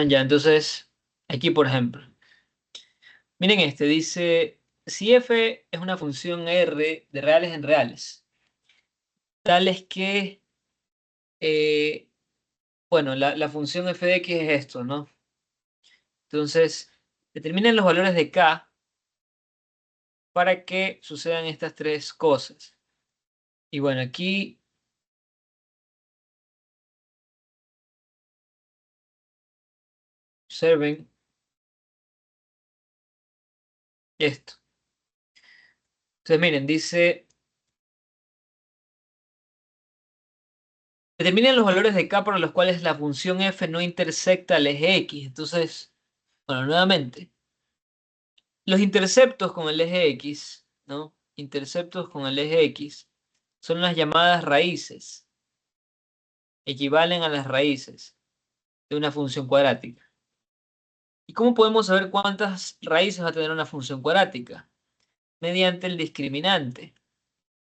Ya, entonces, aquí por ejemplo, miren dice, si f es una función r de reales en reales, tales que, eh, bueno, la función f de x es esto, ¿no? Entonces, determinen los valores de k para que sucedan estas tres cosas. Y bueno, aquí observen esto. Entonces, miren, dice, determinen los valores de k para los cuales la función f no intersecta al eje x. Entonces, bueno, nuevamente, los interceptos con el eje x, ¿no? Interceptos con el eje x son las llamadas raíces. Equivalen a las raíces de una función cuadrática. ¿Y cómo podemos saber cuántas raíces va a tener una función cuadrática? Mediante el discriminante.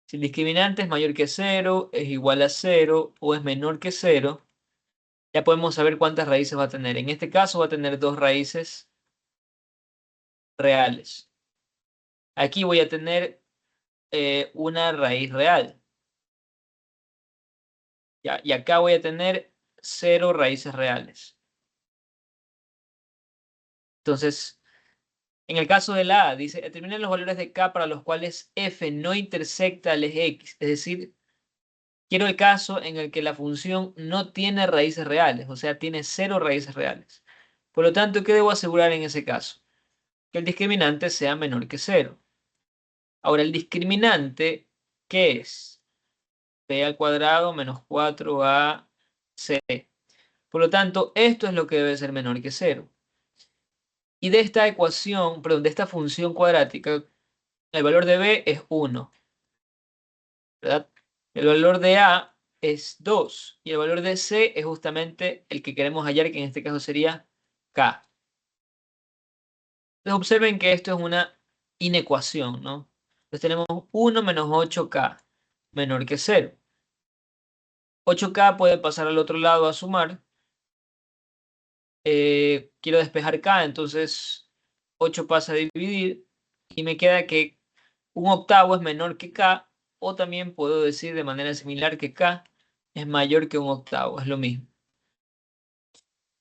Si el discriminante es mayor que 0, es igual a 0 o es menor que 0, ya podemos saber cuántas raíces va a tener. En este caso va a tener dos raíces reales. Aquí voy a tener una raíz real. Ya, y acá voy a tener 0 raíces reales. Entonces, en el caso de la A, dice, determinen los valores de K para los cuales F no intersecta al eje X. Es decir, quiero el caso en el que la función no tiene raíces reales, o sea, tiene 0 raíces reales. Por lo tanto, ¿qué debo asegurar en ese caso? Que el discriminante sea menor que 0. Ahora, el discriminante, ¿qué es? B al cuadrado menos 4AC. Por lo tanto, esto es lo que debe ser menor que 0. Y de esta ecuación, perdón, de esta función cuadrática, el valor de b es 1, ¿verdad? El valor de a es 2 y el valor de c es justamente el que queremos hallar, que en este caso sería k. Entonces observen que esto es una inecuación, ¿no? Entonces tenemos 1 menos 8k menor que 0. 8k puede pasar al otro lado a sumar. Quiero despejar k, entonces 8 pasa a dividir y me queda que un octavo es menor que k, o también puedo decir de manera similar que k es mayor que un octavo, es lo mismo.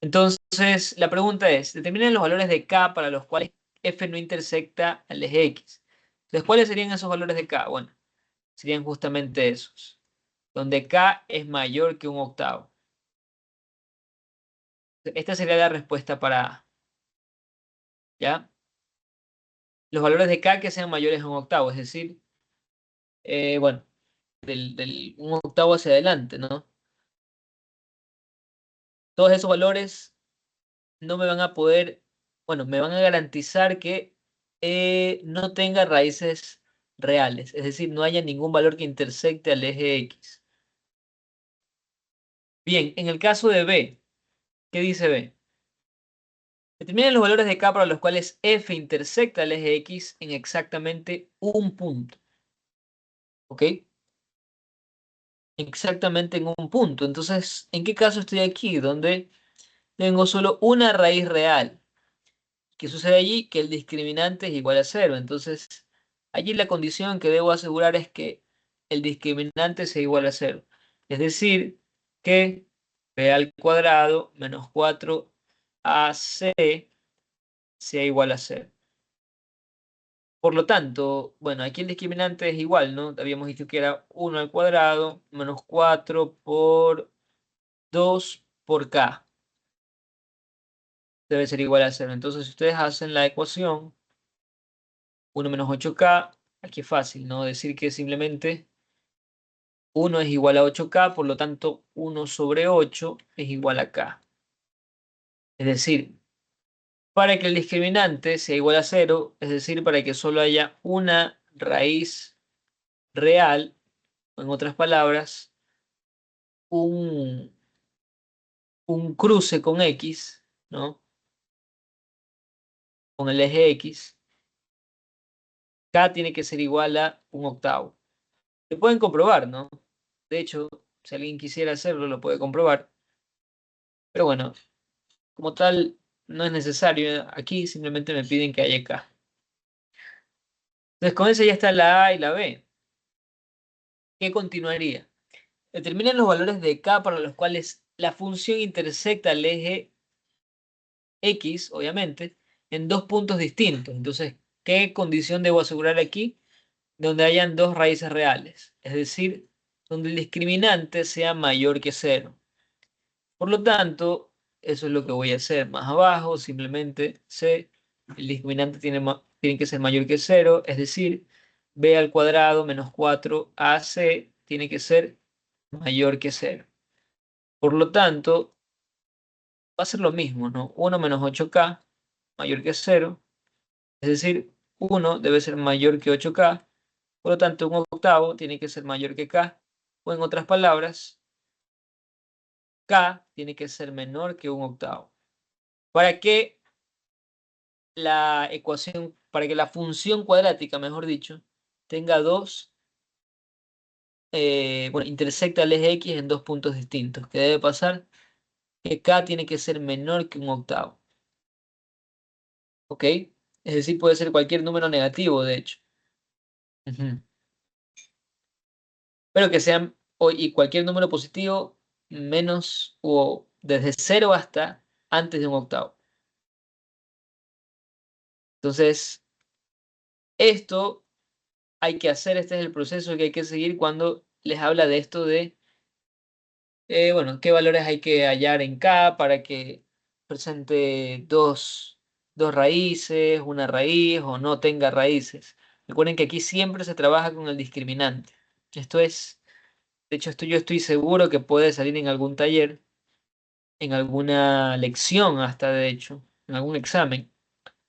Entonces, la pregunta es, determinen los valores de k para los cuales f no intersecta al eje x. Entonces, ¿cuáles serían esos valores de k? Bueno, serían justamente esos, donde k es mayor que un octavo. Esta sería la respuesta para A, ¿ya? Los valores de k que sean mayores a un octavo, es decir, bueno, un octavo hacia adelante, ¿no? Todos esos valores no me van a poder, bueno, me van a garantizar que no tenga raíces reales, es decir, no haya ningún valor que intersecte al eje X. Bien, en el caso de B, ¿qué dice B? Determinen los valores de K para los cuales F intersecta al eje X en exactamente un punto. ¿Ok? Exactamente en un punto. Entonces, ¿en qué caso estoy aquí? Donde tengo solo una raíz real. ¿Qué sucede allí? Que el discriminante es igual a 0. Entonces, allí la condición que debo asegurar es que el discriminante sea igual a 0. Es decir, que b al cuadrado menos 4ac sea igual a 0. Por lo tanto, bueno, aquí el discriminante es igual, ¿no? Habíamos dicho que era 1 al cuadrado menos 4 por 2 por k. Debe ser igual a 0. Entonces, si ustedes hacen la ecuación, 1 menos 8k, aquí es fácil, ¿no? Decir que simplemente 1 es igual a 8k, por lo tanto 1 sobre 8 es igual a k. Es decir, para que el discriminante sea igual a 0, es decir, para que solo haya una raíz real, o en otras palabras, un, un cruce con x, ¿no? Con el eje x, k tiene que ser igual a un octavo. Lo pueden comprobar, ¿no? De hecho, si alguien quisiera hacerlo, lo puede comprobar. Pero bueno, como tal no es necesario. Aquí simplemente me piden que haya K. Entonces con eso ya está la A y la B. ¿Qué continuaría? Determinen los valores de K para los cuales la función intersecta el eje X, obviamente, en dos puntos distintos. Entonces, ¿qué condición debo asegurar aquí? Donde hayan dos raíces reales, es decir, donde el discriminante sea mayor que cero. Por lo tanto, eso es lo que voy a hacer. Más abajo, simplemente C, el discriminante tiene que ser mayor que cero, es decir, B al cuadrado menos 4AC tiene que ser mayor que cero. Por lo tanto, va a ser lo mismo, ¿no? 1 menos 8K mayor que cero, es decir, 1 debe ser mayor que 8K, por lo tanto, un octavo tiene que ser mayor que K, o en otras palabras, K tiene que ser menor que un octavo. Para que la ecuación, para que la función cuadrática, mejor dicho, tenga bueno, intersecta el eje X en dos puntos distintos. ¿Qué debe pasar? Que K tiene que ser menor que un octavo. ¿Ok? Es decir, puede ser cualquier número negativo, de hecho. Ujú. Pero que sean, y cualquier número positivo menos o desde cero hasta antes de un octavo. Entonces, esto hay que hacer, este es el proceso que hay que seguir cuando les habla de esto de, bueno, qué valores hay que hallar en K para que presente dos raíces, una raíz o no tenga raíces. Recuerden que aquí siempre se trabaja con el discriminante. Esto es, de hecho, esto yo estoy seguro que puede salir en algún taller, en alguna lección hasta, de hecho, en algún examen,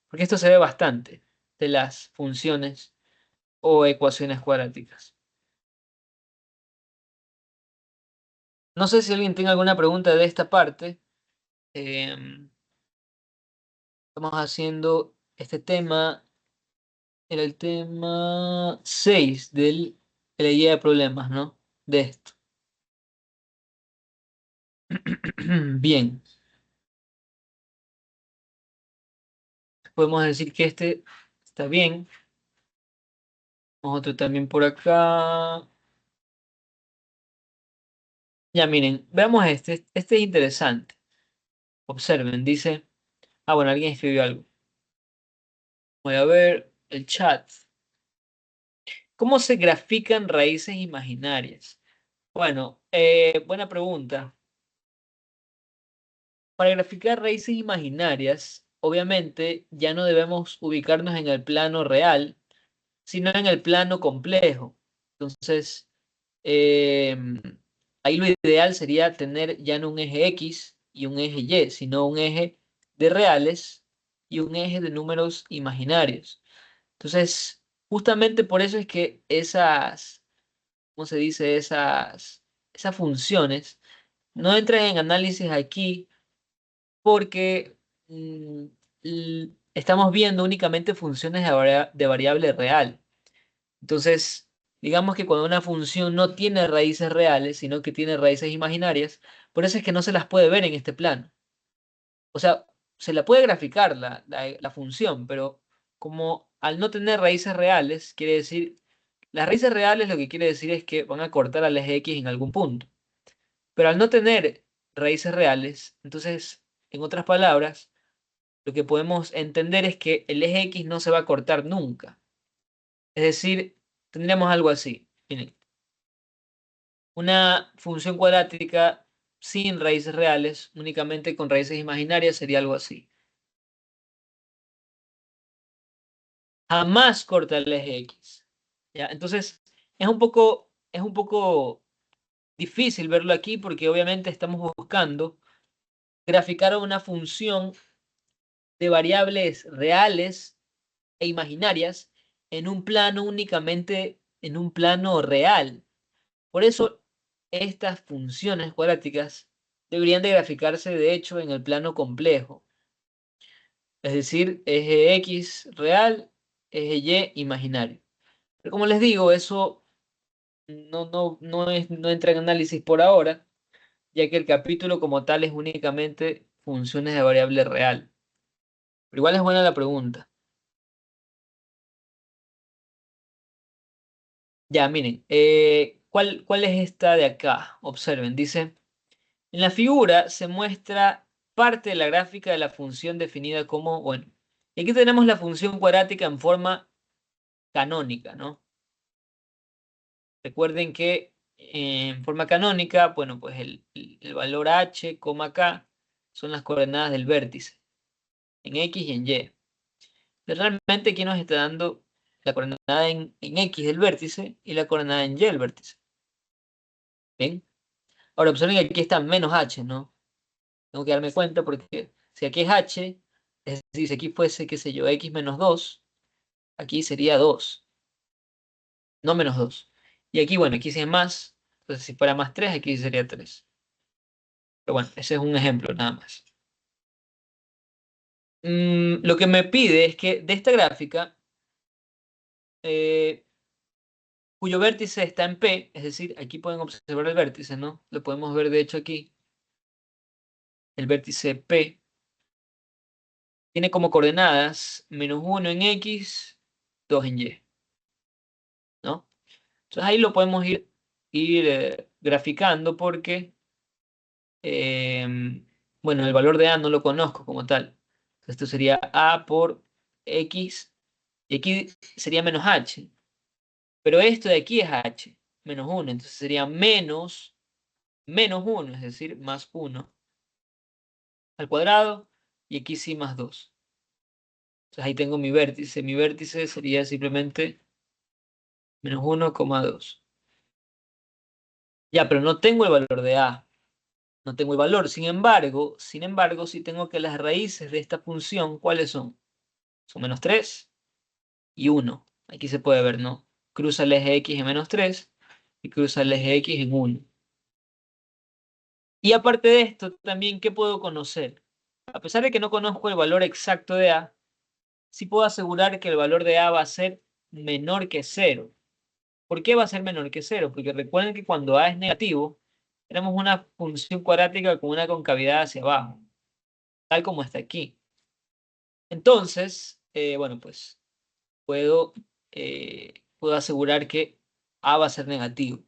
porque esto se ve bastante de las funciones o ecuaciones cuadráticas. No sé si alguien tiene alguna pregunta de esta parte. Em, Estamos haciendo este tema, era el tema 6 de la guía de problemas, ¿no? De esto. Bien, podemos decir que este está bien. Otro también por acá. Ya miren, veamos este. Este es interesante. Observen, dice. Ah, bueno, alguien escribió algo. Voy a ver el chat. ¿Cómo se grafican raíces imaginarias? Bueno, buena pregunta. Para graficar raíces imaginarias, obviamente ya no debemos ubicarnos en el plano real, sino en el plano complejo. Entonces, ahí lo ideal sería tener ya no un eje X y un eje Y, sino un eje de reales y un eje de números imaginarios. Entonces, justamente por eso es que esas, ¿cómo se dice? Esas funciones no entran en análisis aquí porque estamos viendo únicamente funciones de variable real. Entonces, digamos que cuando una función no tiene raíces reales, sino que tiene raíces imaginarias, por eso es que no se las puede ver en este plano. O sea, se la puede graficar la función, pero como al no tener raíces reales, quiere decir, las raíces reales lo que quiere decir es que van a cortar al eje X en algún punto. Pero al no tener raíces reales, entonces, en otras palabras, lo que podemos entender es que el eje X no se va a cortar nunca. Es decir, tendríamos algo así. Miren, una función cuadrática sin raíces reales, únicamente con raíces imaginarias, sería algo así. Jamás corta el eje X. ¿Ya? Entonces, es un poco difícil verlo aquí porque obviamente estamos buscando graficar una función de variables reales e imaginarias en un plano únicamente en un plano real. Por eso estas funciones cuadráticas deberían de graficarse de hecho en el plano complejo, es decir, eje X real, eje Y imaginario. Pero como les digo, eso no entra en análisis por ahora, ya que el capítulo como tal es únicamente funciones de variable real. Pero igual es buena la pregunta. Ya, miren, ¿cuál es esta de acá? Observen, dice, en la figura se muestra parte de la gráfica de la función definida como, bueno, y aquí tenemos la función cuadrática en forma canónica, ¿no? Recuerden que en forma canónica, bueno, pues el valor h, k son las coordenadas del vértice, en x y en y. Pero realmente aquí nos está dando la coordenada en x del vértice y la coordenada en y del vértice. ¿Bien? Ahora observen que aquí está menos h, ¿no? Tengo que darme cuenta porque si aquí es h, es decir, si aquí fuese, qué sé yo, x menos 2, aquí sería 2, no menos 2. Y aquí, bueno, aquí sí es más, entonces si fuera más 3, aquí sería 3. Pero bueno, ese es un ejemplo nada más. Lo que me pide es que de esta gráfica, cuyo vértice está en P, es decir, aquí pueden observar el vértice, ¿no? Lo podemos ver de hecho aquí. El vértice P tiene como coordenadas menos 1 en X, 2 en Y, ¿no? Entonces ahí lo podemos ir graficando porque, bueno, el valor de A no lo conozco como tal. Esto sería A por X y aquí sería menos H. Pero esto de aquí es h, menos 1. Entonces sería menos 1, es decir, más 1 al cuadrado. Y aquí sí más 2. Entonces ahí tengo mi vértice. Mi vértice sería simplemente menos 1,2. Ya, pero no tengo el valor de a. No tengo el valor. Sin embargo, sí tengo que las raíces de esta función, ¿cuáles son? Son menos 3 y 1. Aquí se puede ver, ¿no? Cruza el eje x en menos 3 y cruza el eje x en 1. Y aparte de esto, también, ¿qué puedo conocer? A pesar de que no conozco el valor exacto de A, sí puedo asegurar que el valor de A va a ser menor que 0. ¿Por qué va a ser menor que 0? Porque recuerden que cuando A es negativo, tenemos una función cuadrática con una concavidad hacia abajo, tal como está aquí. Entonces, bueno, pues puedo asegurar que A va a ser negativo.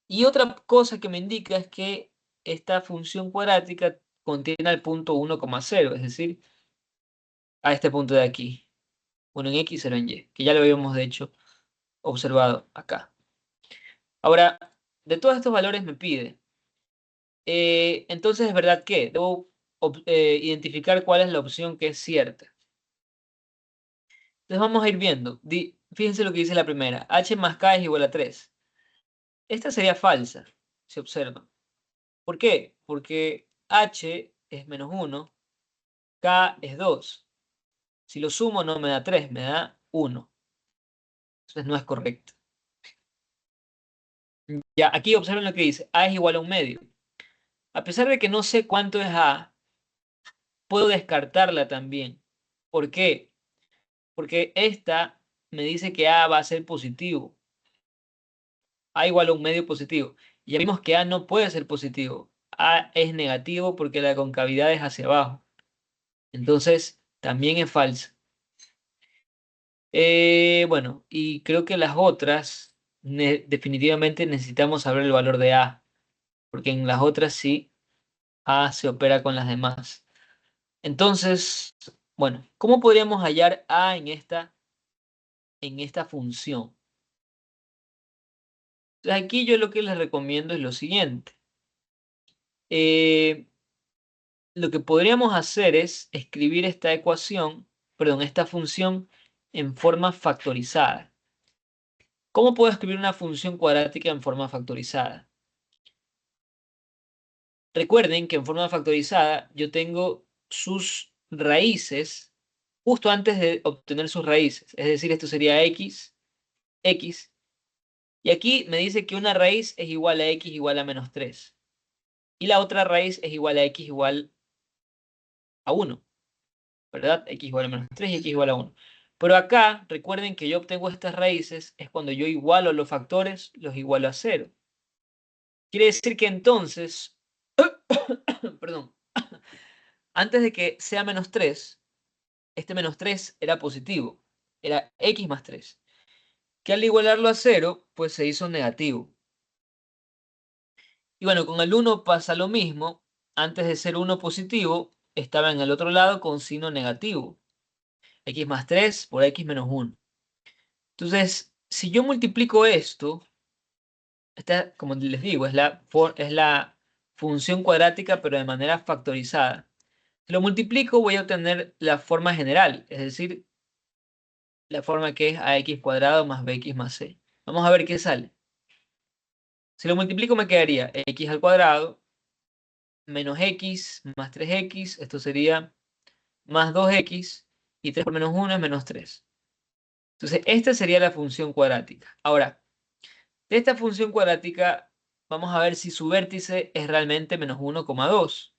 Y otra cosa que me indica es que esta función cuadrática contiene al punto 1,0, es decir, a este punto de aquí. 1 en X, 0 en Y, que ya lo habíamos de hecho observado acá. Ahora, de todos estos valores me pide. Entonces, ¿es verdad que debo identificar cuál es la opción que es cierta? Entonces vamos a ir viendo. Fíjense lo que dice la primera. H más K es igual a 3. Esta sería falsa, se observa. ¿Por qué? Porque H es menos 1, K es 2. Si lo sumo no me da 3, me da 1. Entonces no es correcto. Ya, aquí observen lo que dice. A es igual a un medio. A pesar de que no sé cuánto es A, puedo descartarla también. ¿Por qué? Porque esta me dice que A va a ser positivo. A igual a un medio positivo. Y ya vimos que A no puede ser positivo. A es negativo porque la concavidad es hacia abajo. Entonces, también es falsa. Bueno, y creo que las otras, definitivamente necesitamos saber el valor de A. Porque en las otras sí, A se opera con las demás. Entonces, bueno, ¿cómo podríamos hallar A en esta función? Entonces, aquí yo lo que les recomiendo es lo siguiente. Eh, lo que podríamos hacer es escribir esta ecuación, perdón, esta función en forma factorizada. ¿Cómo puedo escribir una función cuadrática en forma factorizada? Recuerden que en forma factorizada yo tengo sus raíces justo antes de obtener sus raíces. Es decir, esto sería x, x. Y aquí me dice que una raíz es igual a x igual a menos 3. Y la otra raíz es igual a x igual a 1. ¿Verdad? X igual a menos 3 y x igual a 1. Pero acá, recuerden que yo obtengo estas raíces es cuando yo igualo los factores, los igualo a 0. Quiere decir que entonces, perdón, Antes de que sea menos 3, este menos 3 era positivo, era x más 3, que al igualarlo a 0, pues se hizo negativo. Y bueno, con el 1 pasa lo mismo. Antes de ser 1 positivo, estaba en el otro lado con signo negativo. X más 3 por x menos 1. Entonces, si yo multiplico esto, esta, como les digo, es la función cuadrática, pero de manera factorizada. Si lo multiplico, voy a obtener la forma general, es decir, la forma que es ax cuadrado más bx más c. Vamos a ver qué sale. Si lo multiplico, me quedaría x al cuadrado menos x más 3x. Esto sería más 2x, y 3 por menos 1 es menos 3. Entonces, esta sería la función cuadrática. Ahora, de esta función cuadrática, vamos a ver si su vértice es realmente menos 1,2.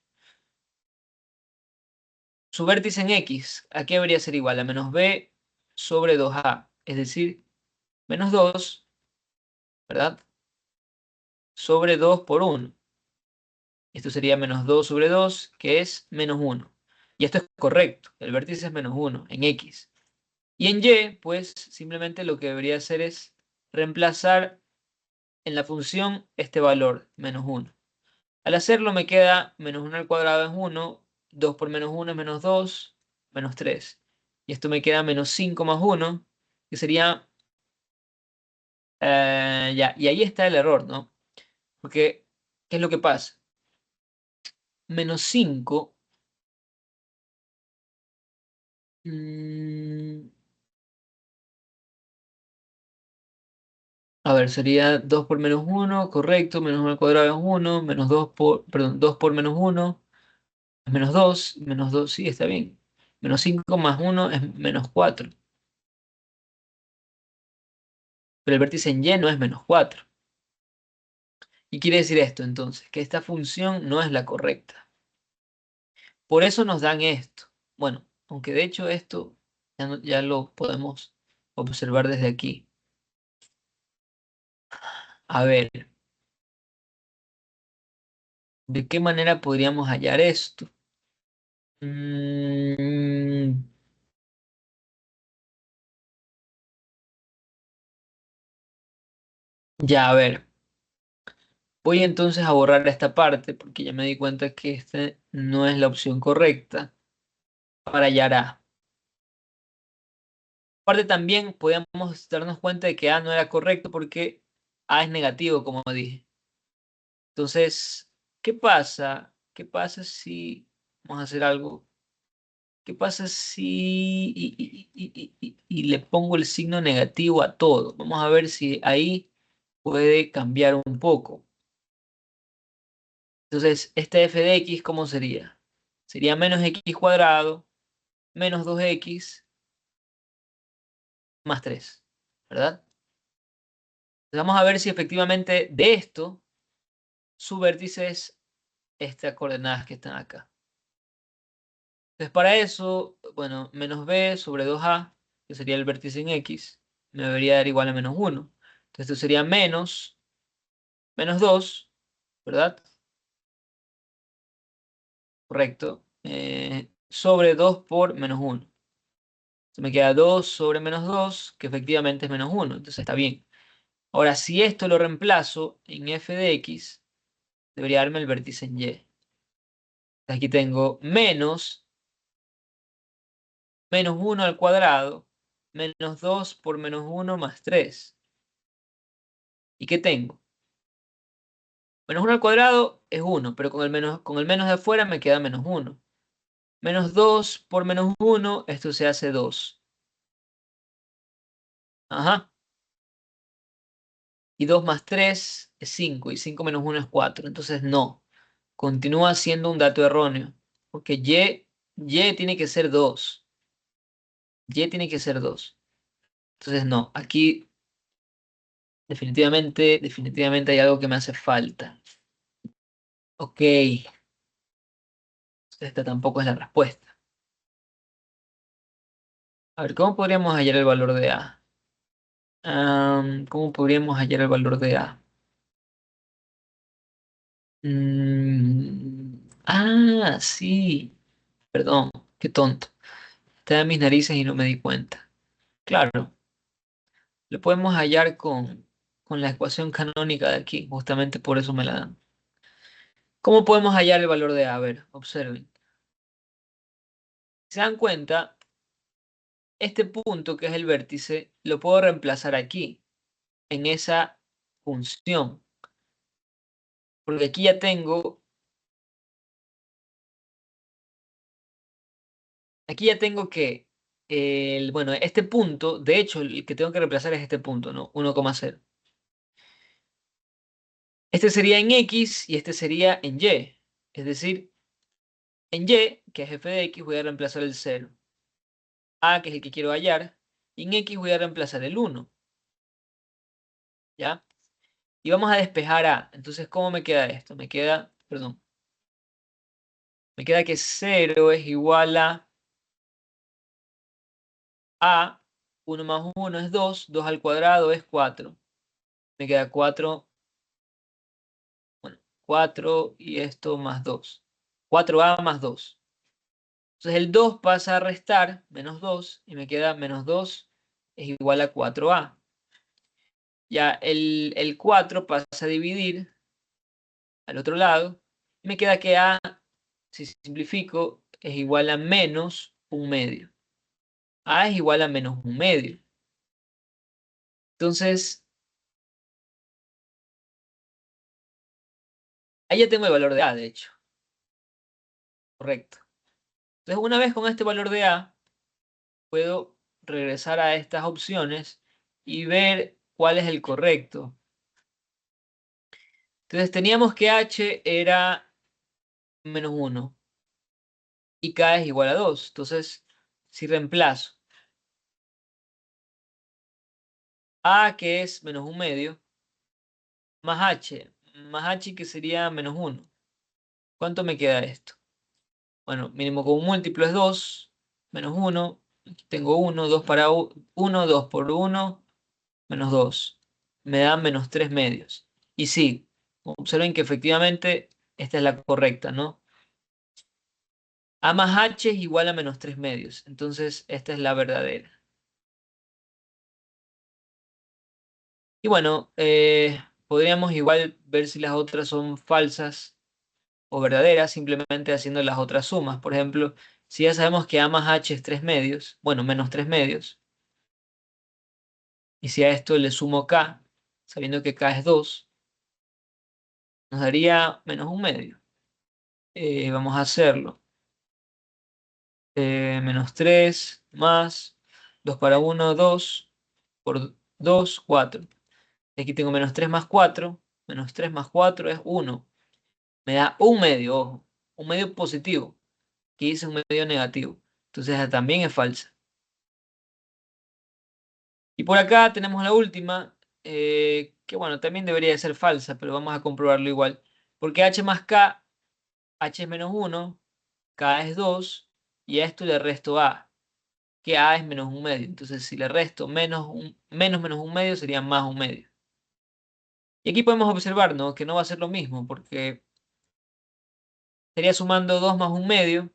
Su vértice en x, ¿a qué debería ser igual? A menos b sobre 2a, es decir, menos 2, ¿verdad? Sobre 2 por 1. Esto sería menos 2 sobre 2, que es menos 1. Y esto es correcto, el vértice es menos 1 en x. Y en y, pues simplemente lo que debería hacer es reemplazar en la función este valor, menos 1. Al hacerlo me queda menos 1 al cuadrado es 1, 2 por menos 1 es menos 2, menos 3. Y esto me queda menos 5 más 1, que sería, ya, y ahí está el error, ¿no? Porque, ¿qué es lo que pasa? Menos 5, mm, a ver, sería 2 por menos 1, correcto, menos 1 al cuadrado es 1, menos 2 por, perdón, 2 por menos 1 es menos 2, sí, está bien. Menos 5 más 1 es menos 4. Pero el vértice en Y no es menos 4. ¿Y quiere decir esto entonces? Que esta función no es la correcta. Por eso nos dan esto. Bueno, aunque de hecho esto ya lo podemos observar desde aquí. A ver, ¿de qué manera podríamos hallar esto? Mm, ya, a ver. Voy entonces a borrar esta parte porque ya me di cuenta que esta no es la opción correcta para hallar A. Aparte también podíamos darnos cuenta de que A no era correcto porque A es negativo, como dije. Entonces, ¿qué pasa? ¿Qué pasa si vamos a hacer algo? ¿Qué pasa si y le pongo el signo negativo a todo? Vamos a ver si ahí puede cambiar un poco. Entonces, este f de x, ¿cómo sería? Sería menos x cuadrado menos 2x más 3, ¿verdad? Entonces, vamos a ver si efectivamente de esto su vértice es estas coordenadas que están acá. Entonces, para eso, bueno, menos b sobre 2a, que sería el vértice en x, me debería dar igual a menos 1. Entonces, esto sería menos 2, ¿verdad? Correcto. Sobre 2 por menos 1. Entonces, me queda 2 sobre menos 2, que efectivamente es menos 1. Entonces, está bien. Ahora, si esto lo reemplazo en f de x, debería darme el vértice en y. Aquí tengo menos 1 al cuadrado, menos 2 por menos 1 más 3. ¿Y qué tengo? Menos 1 al cuadrado es 1, pero con el menos de afuera me queda menos 1. Menos 2 por menos 1, esto se hace 2. Ajá. Y 2 más 3 es 5, y 5 menos 1 es 4. Entonces no, continúa siendo un dato erróneo, porque y tiene que ser 2. Y tiene que ser 2. Entonces no, aquí definitivamente hay algo que me hace falta. Ok, esta tampoco es la respuesta. A ver, ¿cómo podríamos hallar el valor de A? ¿Cómo podríamos hallar el valor de A? Sí. Perdón, qué tonto. Está en mis narices y no me di cuenta. Claro, lo podemos hallar con la ecuación canónica de aquí. Justamente por eso me la dan. ¿Cómo podemos hallar el valor de A? A ver, observen. Si se dan cuenta, este punto que es el vértice, lo puedo reemplazar aquí, en esa función. Porque aquí ya tengo que, bueno, este punto, de hecho, el que tengo que reemplazar es este punto, ¿no? 1,0. Este sería en X y este sería en Y. Es decir, en Y, que es f de X, voy a reemplazar el 0. A, que es el que quiero hallar. Y en X voy a reemplazar el 1. ¿Ya? Y vamos a despejar A. Entonces, ¿cómo me queda esto? Me queda, perdón, me queda que 0 es igual a 1 más 1 es 2, 2 al cuadrado es 4. Me queda 4, bueno, 4 y esto más 2. 4A más 2. Entonces el 2 pasa a restar, menos 2, y me queda menos 2 es igual a 4A. Ya el 4 pasa a dividir al otro lado, y me queda que A, si simplifico, es igual a menos un medio. A es igual a menos un medio. Entonces, ahí ya tengo el valor de A, de hecho. Correcto. Entonces, una vez con este valor de A, puedo regresar a estas opciones y ver cuál es el correcto. Entonces, teníamos que H era menos 1 y K es igual a 2. Entonces, si reemplazo A, que es menos un medio, más H que sería menos 1. ¿Cuánto me queda esto? Bueno, mínimo común múltiplo es 2, menos 1. Aquí tengo 1, 2 para 1, 2 por 1, menos 2. Me da menos 3 medios. Y sí, observen que efectivamente esta es la correcta, ¿no? A más H es igual a menos 3 medios. Entonces, esta es la verdadera. Y bueno, podríamos igual ver si las otras son falsas o verdaderas, simplemente haciendo las otras sumas. Por ejemplo, si ya sabemos que A más H es 3 medios, bueno, menos 3 medios, y si a esto le sumo K, sabiendo que K es 2, nos daría menos un medio. Vamos a hacerlo. Menos 3 más 2 para 1, 2 por 2, 4. Aquí tengo menos 3 más 4. Menos 3 más 4 es 1. Me da un medio, ojo. Un medio positivo. Aquí dice un medio negativo. Entonces esa también es falsa. Y por acá tenemos la última, que bueno, también debería de ser falsa, pero vamos a comprobarlo igual. Porque H más K, H es menos 1, K es 2, y a esto le resto A, que A es menos un medio. Entonces si le resto menos un medio sería más un medio. Y aquí podemos observar, ¿no?, que no va a ser lo mismo, porque estaría sumando 2 más un medio.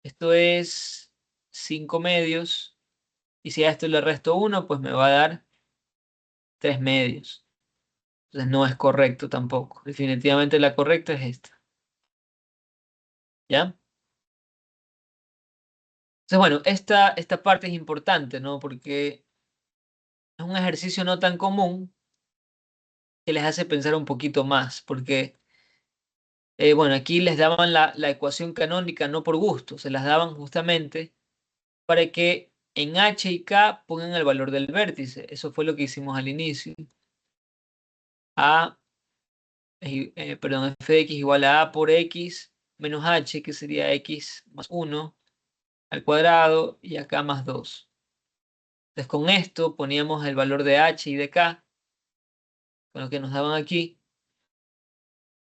Esto es 5 medios. Y si a esto le resto 1, pues me va a dar 3 medios. Entonces no es correcto tampoco. Definitivamente la correcta es esta. ¿Ya? Entonces, bueno, esta parte es importante, ¿no? Porque es un ejercicio no tan común que les hace pensar un poquito más. Porque, bueno, aquí les daban la ecuación canónica no por gusto, se las daban justamente para que en H y K pongan el valor del vértice. Eso fue lo que hicimos al inicio. A, perdón, f de x igual a por x menos h, que sería x más 1 al cuadrado, y acá más 2. Entonces con esto poníamos el valor de h y de k, con lo que nos daban aquí.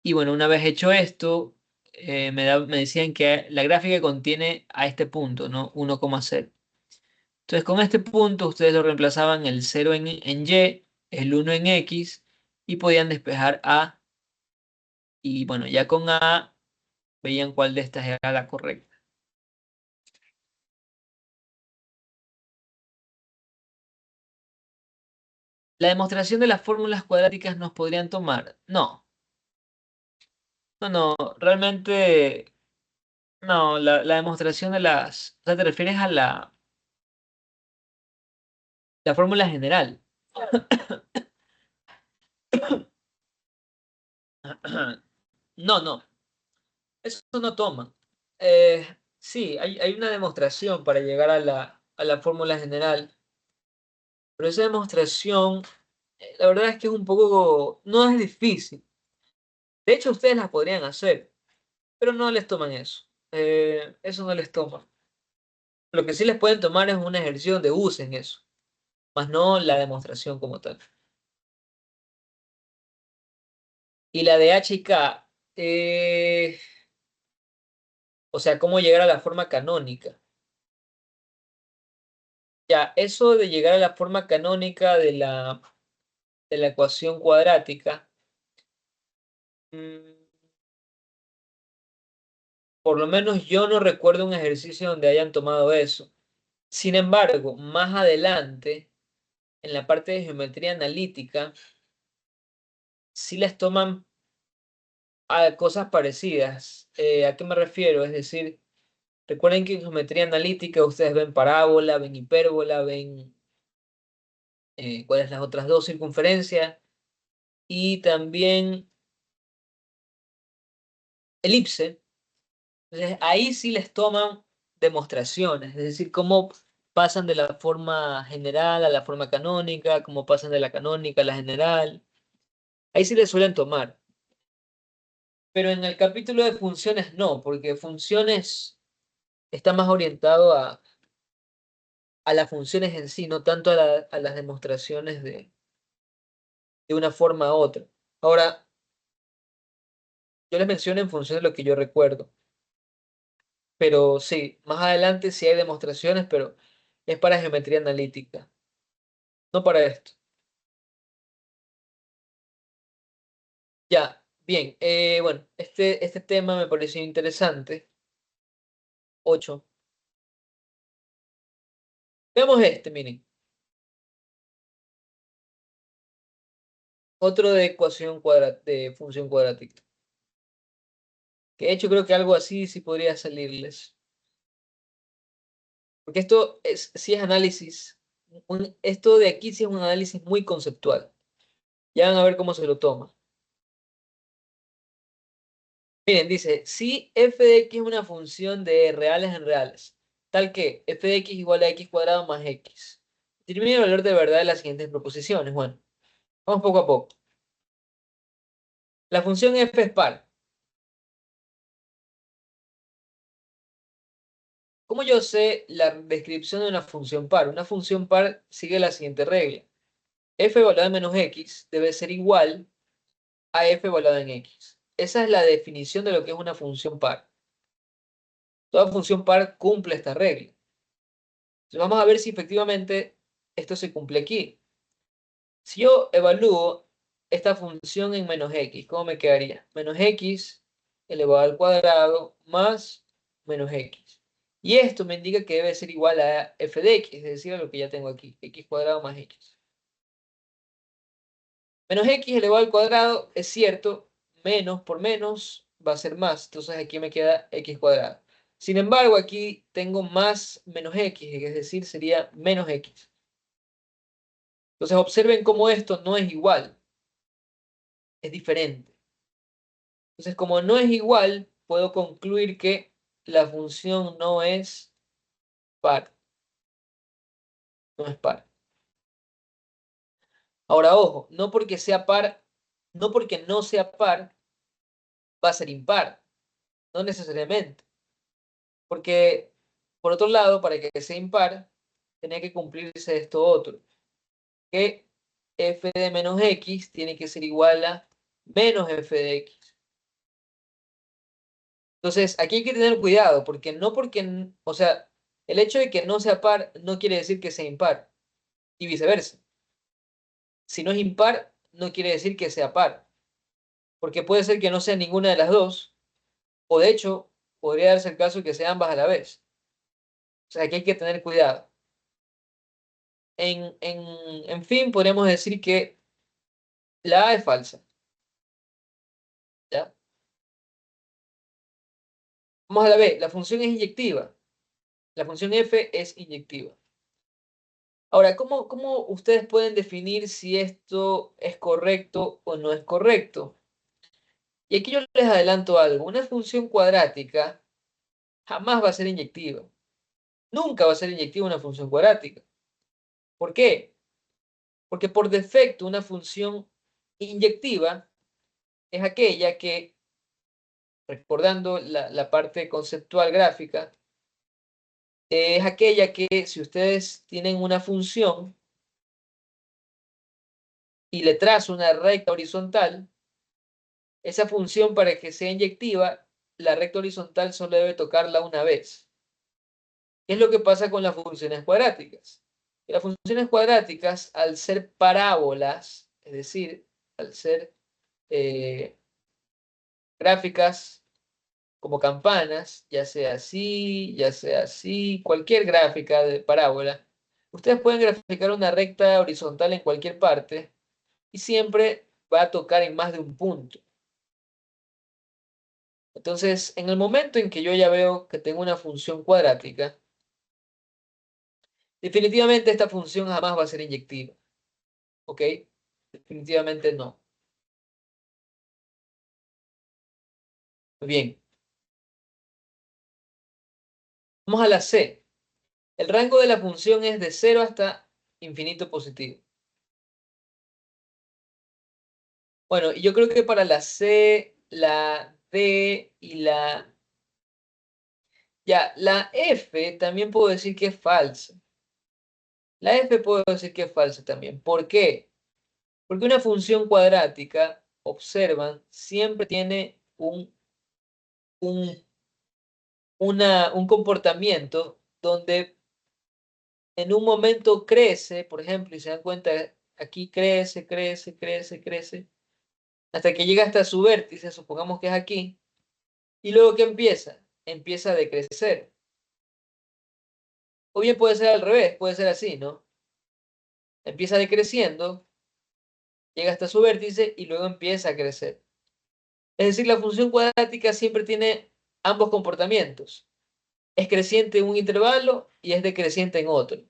Y bueno, una vez hecho esto, me decían que la gráfica contiene a este punto, ¿no? 1,0. Entonces con este punto ustedes lo reemplazaban el 0 en y, el 1 en x, y podían despejar a. Y bueno, ya con a veían cuál de estas era la correcta. ¿La demostración de las fórmulas cuadráticas nos podrían tomar? No, no, realmente no, la demostración de las... O sea, te refieres a la fórmula general. No, no, eso no toma. Sí, hay una demostración para llegar a la fórmula general, pero esa demostración, la verdad es que es un poco, no es difícil. De hecho, ustedes la podrían hacer, pero no les toman eso. Eso no les toma. Lo que sí les pueden tomar es un ejercicio donde usen eso, más no la demostración como tal. Y la de H y K, o sea, cómo llegar a la forma canónica. Ya, eso de llegar a la forma canónica de la ecuación cuadrática, mm, por lo menos yo no recuerdo un ejercicio donde hayan tomado eso. Sin embargo, más adelante, en la parte de geometría analítica, sí les toman a cosas parecidas. ¿A qué me refiero? Es decir, recuerden que en geometría analítica ustedes ven parábola, ven hipérbola, ven cuáles las otras dos circunferencias y también elipse. Entonces ahí sí les toman demostraciones, es decir, cómo pasan de la forma general a la forma canónica, cómo pasan de la canónica a la general. Ahí sí les suelen tomar. Pero en el capítulo de funciones no, porque funciones está más orientado a las funciones en sí, no tanto a las demostraciones de una forma a otra. Ahora, yo les menciono en función de lo que yo recuerdo, pero sí, más adelante sí hay demostraciones, pero es para geometría analítica, no para esto. Ya, bien, bueno, este tema me pareció interesante. 8. Veamos este, miren, otro de ecuación de función cuadrática, que de hecho creo que algo así sí podría salirles. Porque esto es, sí es análisis, esto de aquí sí es un análisis muy conceptual. Ya van a ver cómo se lo toma. Miren, dice, si f de x es una función de reales en reales, tal que f de x igual a x cuadrado más x. Determine el valor de verdad de las siguientes proposiciones. Bueno, vamos poco a poco. La función f es par. ¿Cómo yo sé la descripción de una función par? Una función par sigue la siguiente regla. F evaluado en menos x debe ser igual a f evaluado en x. Esa es la definición de lo que es una función par. Toda función par cumple esta regla. Entonces vamos a ver si efectivamente esto se cumple aquí. Si yo evalúo esta función en menos x, ¿cómo me quedaría? Menos x elevado al cuadrado más menos x. Y esto me indica que debe ser igual a f de x, es decir, a lo que ya tengo aquí, x cuadrado más x. Menos x elevado al cuadrado es cierto, menos por menos va a ser más, entonces aquí me queda x cuadrado. Sin embargo, aquí tengo más menos x, es decir, sería menos x. Entonces observen cómo esto no es igual, es diferente. Entonces, como no es igual, puedo concluir que la función no es par, no es par. Ahora, ojo, no porque sea par, no porque no sea par, va a ser impar, no necesariamente. Porque, por otro lado, para que sea impar, tenía que cumplirse esto otro, que f de menos x tiene que ser igual a menos f de x. Entonces, aquí hay que tener cuidado, porque no porque, o sea, el hecho de que no sea par no quiere decir que sea impar, y viceversa. Si no es impar, no quiere decir que sea par, porque puede ser que no sea ninguna de las dos, O de hecho, podría darse el caso de que sean ambas a la vez. O sea, aquí hay que tener cuidado. En fin, podríamos decir que la A es falsa. ¿Ya? Vamos a la B. La función es inyectiva. La función f es inyectiva. Ahora, ¿cómo ustedes pueden definir si esto es correcto o no es correcto? Y aquí yo les adelanto algo. Una función cuadrática jamás va a ser inyectiva. Nunca va a ser inyectiva una función cuadrática. ¿Por qué? Porque por defecto una función inyectiva es aquella que, recordando la parte conceptual gráfica, es aquella que si ustedes tienen una función y le trazo una recta horizontal, esa función para que sea inyectiva, la recta horizontal solo debe tocarla una vez. ¿Qué es lo que pasa con las funciones cuadráticas? Las funciones cuadráticas, al ser parábolas, es decir, al ser eh, gráficas como campanas, ya sea así, cualquier gráfica de parábola, ustedes pueden graficar una recta horizontal en cualquier parte y siempre va a tocar en más de un punto. Entonces, en el momento en que yo ya veo que tengo una función cuadrática, definitivamente esta función jamás va a ser inyectiva, ¿ok? Definitivamente no. Muy bien, vamos a la C. El rango de la función es de 0 hasta infinito positivo. Bueno, y yo creo que para la C, la D y la... Ya, la F también puedo decir que es falsa. La F puedo decir que es falsa también. ¿Por qué? Porque una función cuadrática, observan, siempre tiene un, un comportamiento donde en un momento crece, por ejemplo, y se dan cuenta, aquí crece, crece, crece, crece, hasta que llega hasta su vértice, supongamos que es aquí, y luego ¿qué empieza? Empieza a decrecer. O bien puede ser al revés, puede ser así, ¿no? Empieza decreciendo, llega hasta su vértice y luego empieza a crecer. Es decir, la función cuadrática siempre tiene ambos comportamientos. Es creciente en un intervalo y es decreciente en otro.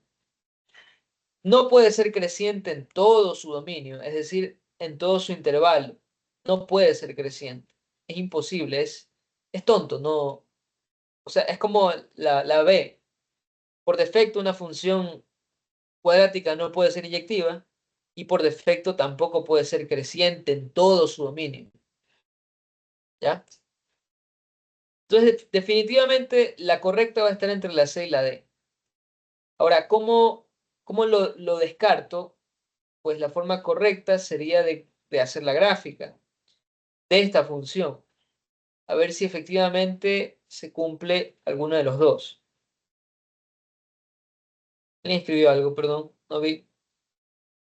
No puede ser creciente en todo su dominio, es decir, en todo su intervalo. No puede ser creciente. Es imposible, es tonto, no. O sea, es como la B. Por defecto, una función cuadrática no puede ser inyectiva y por defecto tampoco puede ser creciente en todo su dominio. ¿Ya? Entonces, definitivamente la correcta va a estar entre la C y la D. Ahora, ¿cómo lo descarto? Pues la forma correcta sería de hacer la gráfica de esta función, a ver si efectivamente se cumple alguno de los dos. ¿Alguien escribió algo? Perdón, no vi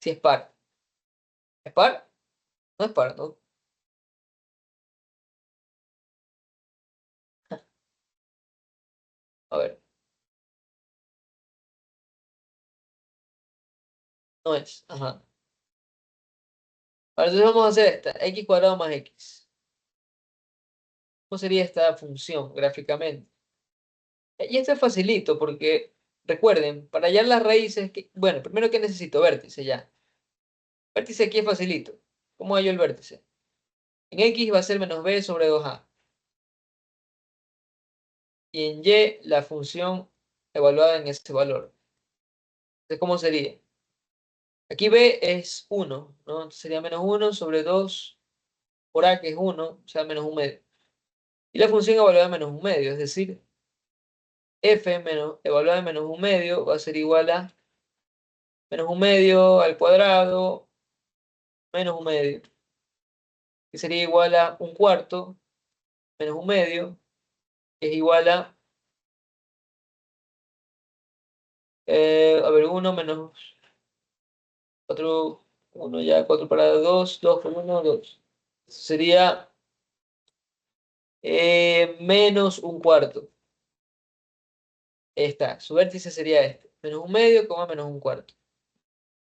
si es par. ¿Es par? No es par, ¿no? A ver, no es. Ajá. Ahora, entonces vamos a hacer esta, x cuadrado más x. ¿Cómo sería esta función gráficamente? Y esto es facilito porque, recuerden, para hallar las raíces, bueno, primero que necesito vértice ya. Vértice aquí es facilito. ¿Cómo hallo el vértice? En x va a ser menos b sobre 2a. Y en y la función evaluada en ese valor. Entonces, ¿cómo sería? Aquí b es 1, ¿no? Entonces sería menos 1 sobre 2 por a, que es 1, o sea, menos un medio. Y la función evaluada en menos un medio, es decir, f menos, evaluada en menos un medio va a ser igual a menos un medio al cuadrado menos un medio, que sería igual a un cuarto menos un medio, que es igual a ver, 1 menos 4, 1 ya, 4 para 2, 2 por 1, 2. Sería Menos un cuarto. Está, su vértice sería este. Menos un medio, coma menos un cuarto.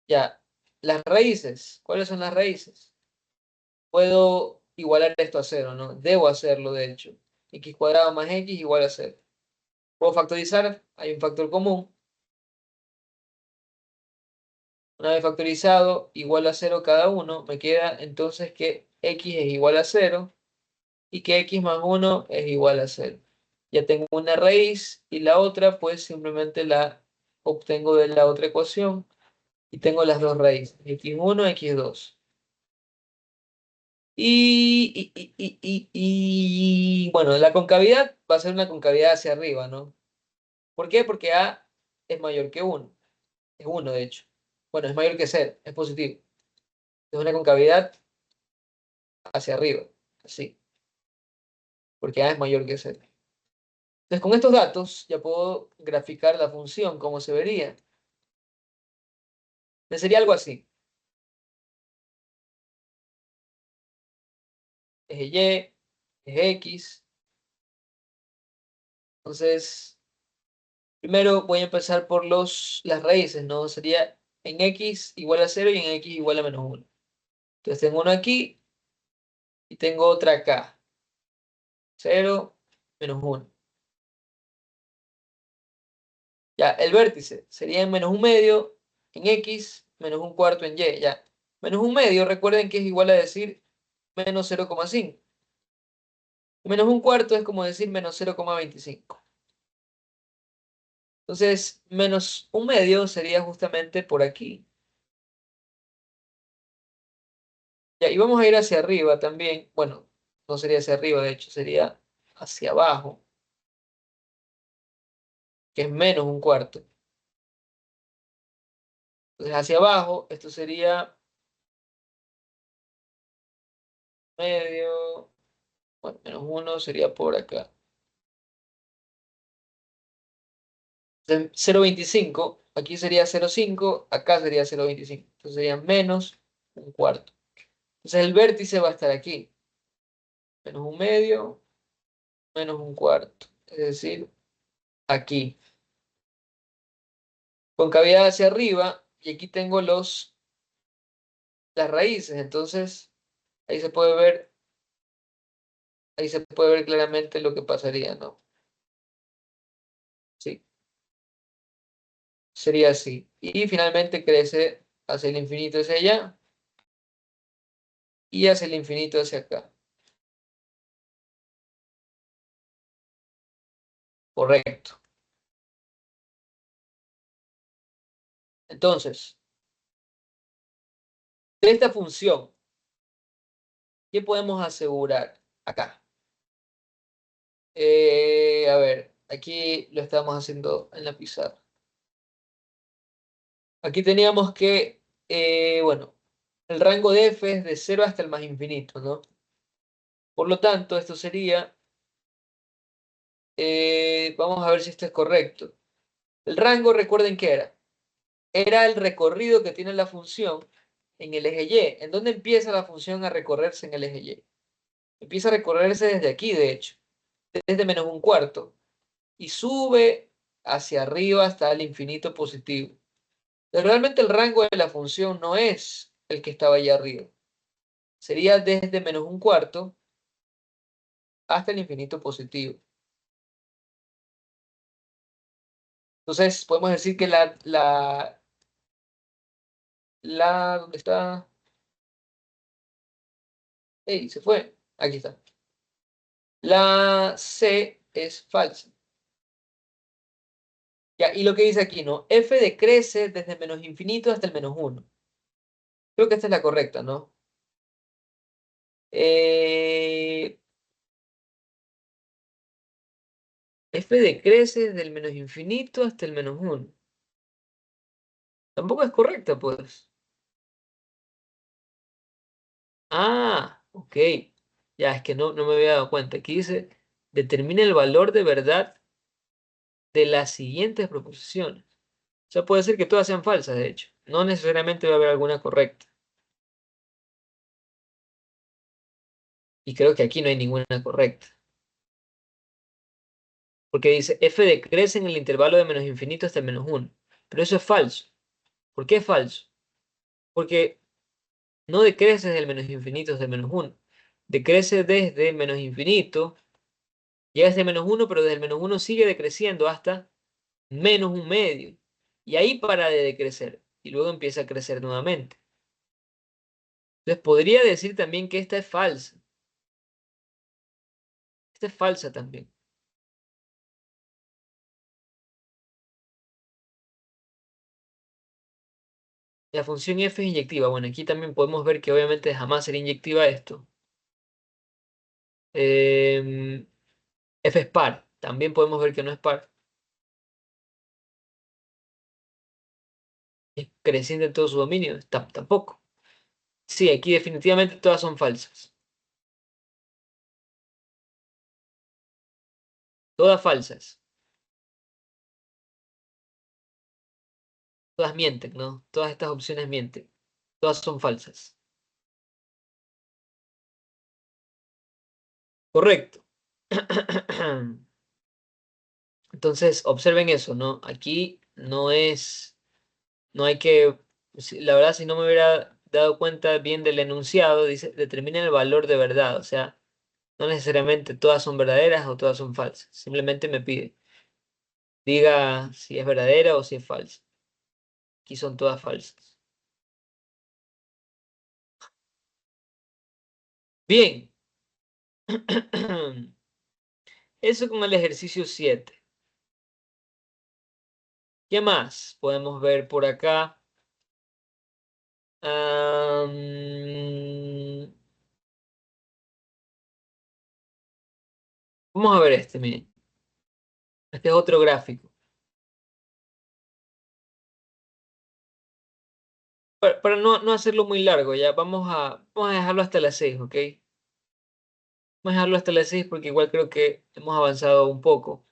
Ya, las raíces. ¿Cuáles son las raíces? Puedo igualar esto a cero, ¿no? Debo hacerlo, de hecho. X cuadrado más X igual a cero. ¿Puedo factorizar? Hay un factor común. Una vez factorizado, igual a cero cada uno, me queda entonces que X es igual a cero y que X más 1 es igual a cero. Ya tengo una raíz y la otra, pues simplemente la obtengo de la otra ecuación y tengo las dos raíces, X1, X2. Bueno, la concavidad va a ser una concavidad hacia arriba, ¿no? ¿Por qué? Porque A es mayor que 1. Es 1, de hecho. Bueno, es mayor que 0, es positivo. Es una concavidad hacia arriba, así, porque A es mayor que 0. Entonces, con estos datos ya puedo graficar la función, como se vería. Sería algo así. Eje Y, eje X. Entonces, primero voy a empezar por las raíces, ¿no? Sería en X igual a 0 y en X igual a menos 1. Entonces tengo uno aquí y tengo otra acá. 0, menos 1. Ya, el vértice sería en menos un medio en X, menos un cuarto en Y. Ya, menos un medio, recuerden que es igual a decir menos 0,5. Menos un cuarto es como decir menos 0,25. Entonces, menos un medio sería justamente por aquí. Ya, y vamos a ir hacia arriba también. Bueno, no sería hacia arriba, de hecho, sería hacia abajo, que es menos un cuarto. Entonces, hacia abajo, esto sería medio, bueno, menos uno sería por acá. Entonces, 0,25, aquí sería 0,5, acá sería 0,25. Entonces sería menos un cuarto. Entonces el vértice va a estar aquí. Menos un medio, menos un cuarto. Es decir, aquí. Con cavidad hacia arriba, y aquí tengo las raíces. Entonces, ahí se puede ver, ahí se puede ver claramente lo que pasaría, ¿no? Sí, sería así. Y finalmente crece hacia el infinito hacia allá y hacia el infinito hacia acá. Correcto. Entonces, de esta función, ¿qué podemos asegurar acá? A ver, aquí lo estamos haciendo en la pizarra. Aquí teníamos que, bueno, el rango de f es de 0 hasta el más infinito, ¿no? Por lo tanto, esto sería, vamos a ver si esto es correcto. El rango, recuerden qué era. Era el recorrido que tiene la función en el eje Y. ¿En dónde empieza la función a recorrerse en el eje Y? Empieza a recorrerse desde aquí, de hecho, desde menos un cuarto, y sube hacia arriba hasta el infinito positivo. Pero realmente el rango de la función no es el que estaba allá arriba. Sería desde menos un cuarto hasta el infinito positivo. Entonces, podemos decir que ¿dónde está? ¡Ey! Se fue. Aquí está. La C es falsa. Ya, y lo que dice aquí, ¿no? F decrece desde menos infinito hasta el menos uno. Creo que esta es la correcta, ¿no? Eh, F decrece desde el menos infinito hasta el menos uno. Tampoco es correcta, pues. Ah, ok. Ya, es que no me había dado cuenta. Aquí dice, determina el valor de verdad de las siguientes proposiciones. O sea, puede ser que todas sean falsas, de hecho. No necesariamente va a haber alguna correcta. Y creo que aquí no hay ninguna correcta. Porque dice f decrece en el intervalo de menos infinito hasta el menos uno. Pero eso es falso. ¿Por qué es falso? Porque no decrece desde el menos infinito hasta el menos uno. Decrece desde menos infinito, llega hasta el menos uno, pero desde el menos uno sigue decreciendo hasta menos un medio. Y ahí para de decrecer. Y luego empieza a crecer nuevamente. Entonces podría decir también que esta es falsa. Esta es falsa también. La función f es inyectiva. Bueno, aquí también podemos ver que obviamente jamás será inyectiva esto. F es par. También podemos ver que no es par. Es creciente en todo su dominio. Tampoco. Sí, aquí definitivamente todas son falsas. Todas falsas. Todas mienten, ¿no? Todas estas opciones mienten. Todas son falsas. Correcto. Entonces, observen eso, ¿no? Aquí no hay que, la verdad, si no me hubiera dado cuenta bien del enunciado, dice, determina el valor de verdad. O sea, no necesariamente todas son verdaderas o todas son falsas. Simplemente me pide, diga si es verdadera o si es falsa. Aquí son todas falsas. Bien. Eso con el ejercicio 7. ¿Qué más podemos ver por acá? Am, Vamos a ver este, miren. Este es otro gráfico. Para no hacerlo muy largo, ya vamos a dejarlo hasta las 6, ¿ok? Vamos a dejarlo hasta las 6 porque igual creo que hemos avanzado un poco.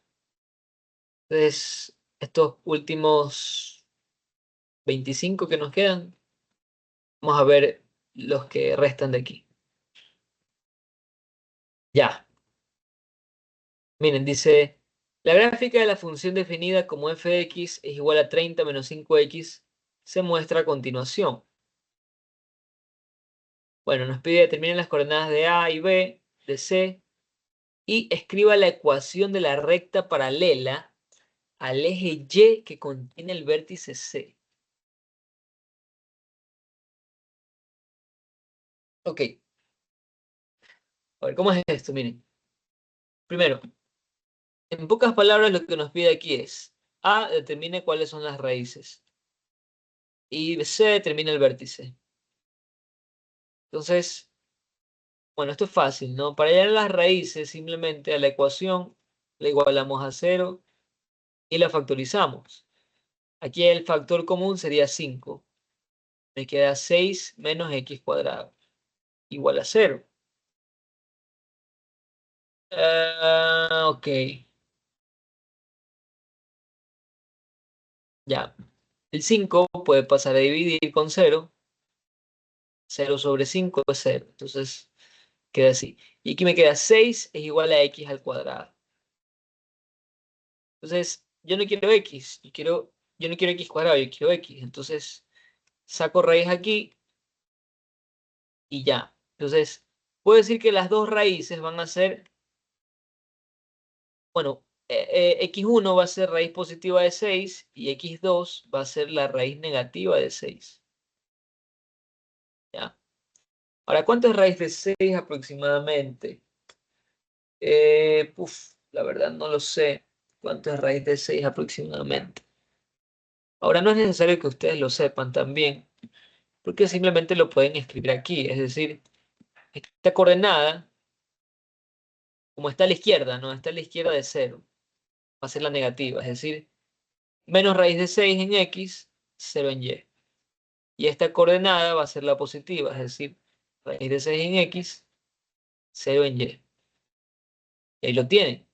Entonces, estos últimos 25 que nos quedan, vamos a ver los que restan de aquí. Ya, miren, dice, la gráfica de la función definida como f de x es igual a 30 menos 5x se muestra a continuación. Bueno, nos pide determinar las coordenadas de A y B, de C, y escriba la ecuación de la recta paralela al eje Y que contiene el vértice C. Ok, a ver, ¿cómo es esto? Miren, primero, en pocas palabras lo que nos pide aquí es A determine cuáles son las raíces y C determina el vértice. Entonces, bueno, esto es fácil, ¿no? Para hallar las raíces, simplemente a la ecuación la igualamos a cero y la factorizamos. Aquí el factor común sería 5. Me queda 6 menos x cuadrado igual a cero. Ok, ya. El 5 puede pasar a dividir con cero. 0/5 es cero. Entonces queda así. Y aquí me queda 6 es igual a x al cuadrado. Entonces yo no quiero x, yo no quiero x cuadrado, yo quiero x. Entonces saco raíz aquí y ya. Entonces puedo decir que las dos raíces van a ser, bueno, x1 va a ser raíz positiva de 6 y x2 va a ser la raíz negativa de 6. ¿Ya? Ahora, ¿cuánto es raíz de 6 aproximadamente? La verdad no lo sé. ¿Cuánto es raíz de 6 aproximadamente? Ahora, no es necesario que ustedes lo sepan también, porque simplemente lo pueden escribir aquí. Es decir, esta coordenada, como está a la izquierda, ¿no? Está a la izquierda de cero. Va a ser la negativa. Es decir, menos raíz de 6 en x, cero en y. Y esta coordenada va a ser la positiva. Es decir, raíz de 6 en x, cero en y. Y ahí lo tienen.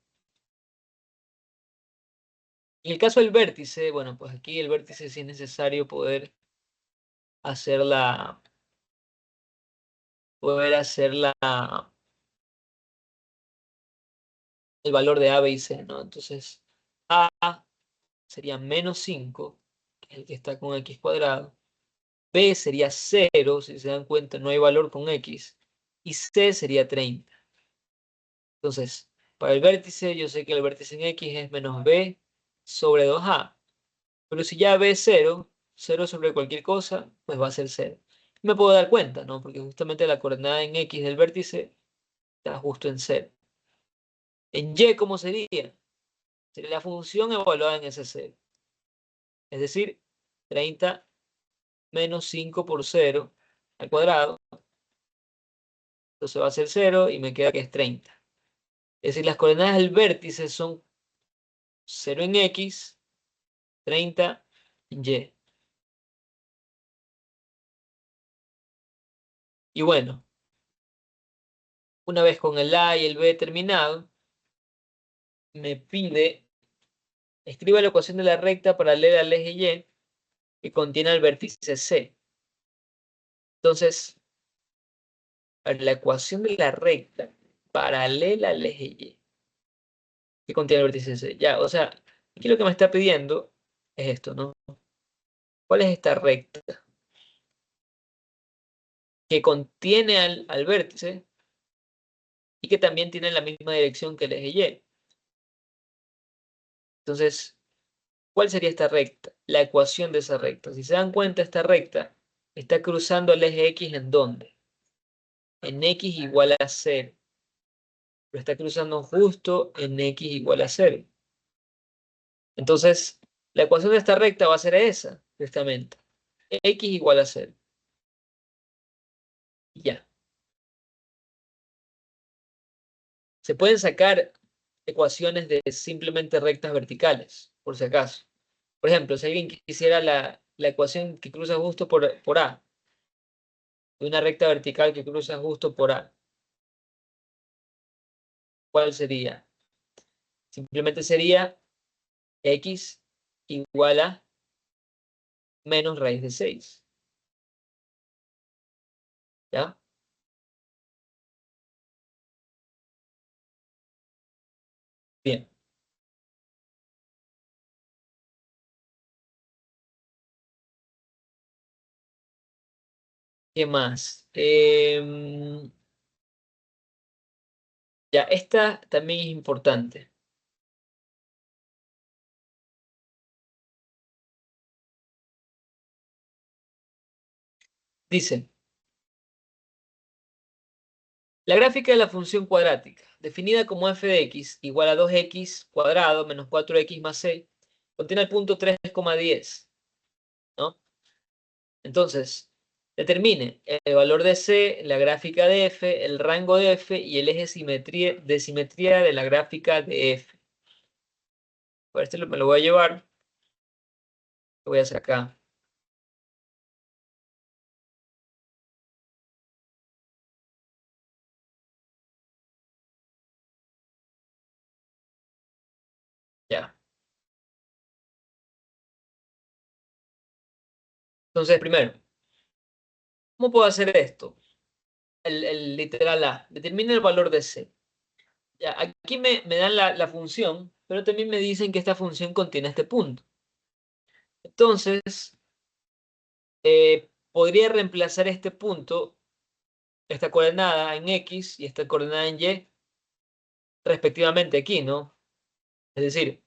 En el caso del vértice, bueno, pues aquí el vértice sí es necesario hacer la, poder hacer el valor de A, B y C, ¿no? Entonces, A sería menos 5, que es el que está con X cuadrado. B sería 0, si se dan cuenta, no hay valor con X. Y C sería 30. Entonces, para el vértice, yo sé que el vértice en X es menos B sobre 2A. Pero si ya B es 0, 0 sobre cualquier cosa, pues va a ser 0. Me puedo dar cuenta, ¿no? Porque justamente la coordenada en X del vértice está justo en 0. En Y, ¿cómo sería? Sería la función evaluada en ese 0. Es decir, 30 menos 5 por 0 al cuadrado. Entonces va a ser 0 y me queda que es 30. Es decir, las coordenadas del vértice son 0 en X, 30 en Y. Y bueno, una vez con el A y el B terminado, me pide, escriba la ecuación de la recta paralela al eje Y que contiene el vértice C. Entonces, a ver, la ecuación de la recta paralela al eje Y que contiene el vértice C. Ya, o sea, aquí lo que me está pidiendo es esto, ¿no? ¿Cuál es esta recta que contiene al vértice y que también tiene la misma dirección que el eje Y? Entonces, ¿cuál sería esta recta? La ecuación de esa recta. Si se dan cuenta, esta recta está cruzando el eje X ¿en dónde? En X igual a 0. Lo está cruzando justo en X igual a 0. Entonces, la ecuación de esta recta va a ser esa, justamente. X igual a 0. Y ya. Se pueden sacar ecuaciones de simplemente rectas verticales, por si acaso. Por ejemplo, si alguien quisiera la ecuación que cruza justo por A, de una recta vertical que cruza justo por A, ¿cuál sería? Simplemente sería X igual a menos raíz de 6. ¿Ya? Bien. ¿Qué más? Ya, esta también es importante. Dice, la gráfica de la función cuadrática, definida como f de x igual a 2x cuadrado menos 4x más c, contiene el punto 3,10, ¿no? Entonces, determine el valor de c, la gráfica de f, el rango de f y el eje de simetría de la gráfica de f. Por este me lo voy a llevar, lo voy a hacer acá. Ya. Entonces, primero, ¿cómo puedo hacer esto? El literal A. Determine el valor de C. Ya, aquí me dan la función, pero también me dicen que esta función contiene este punto. Entonces, podría reemplazar este punto, esta coordenada en X y esta coordenada en Y, respectivamente aquí, ¿no? Es decir,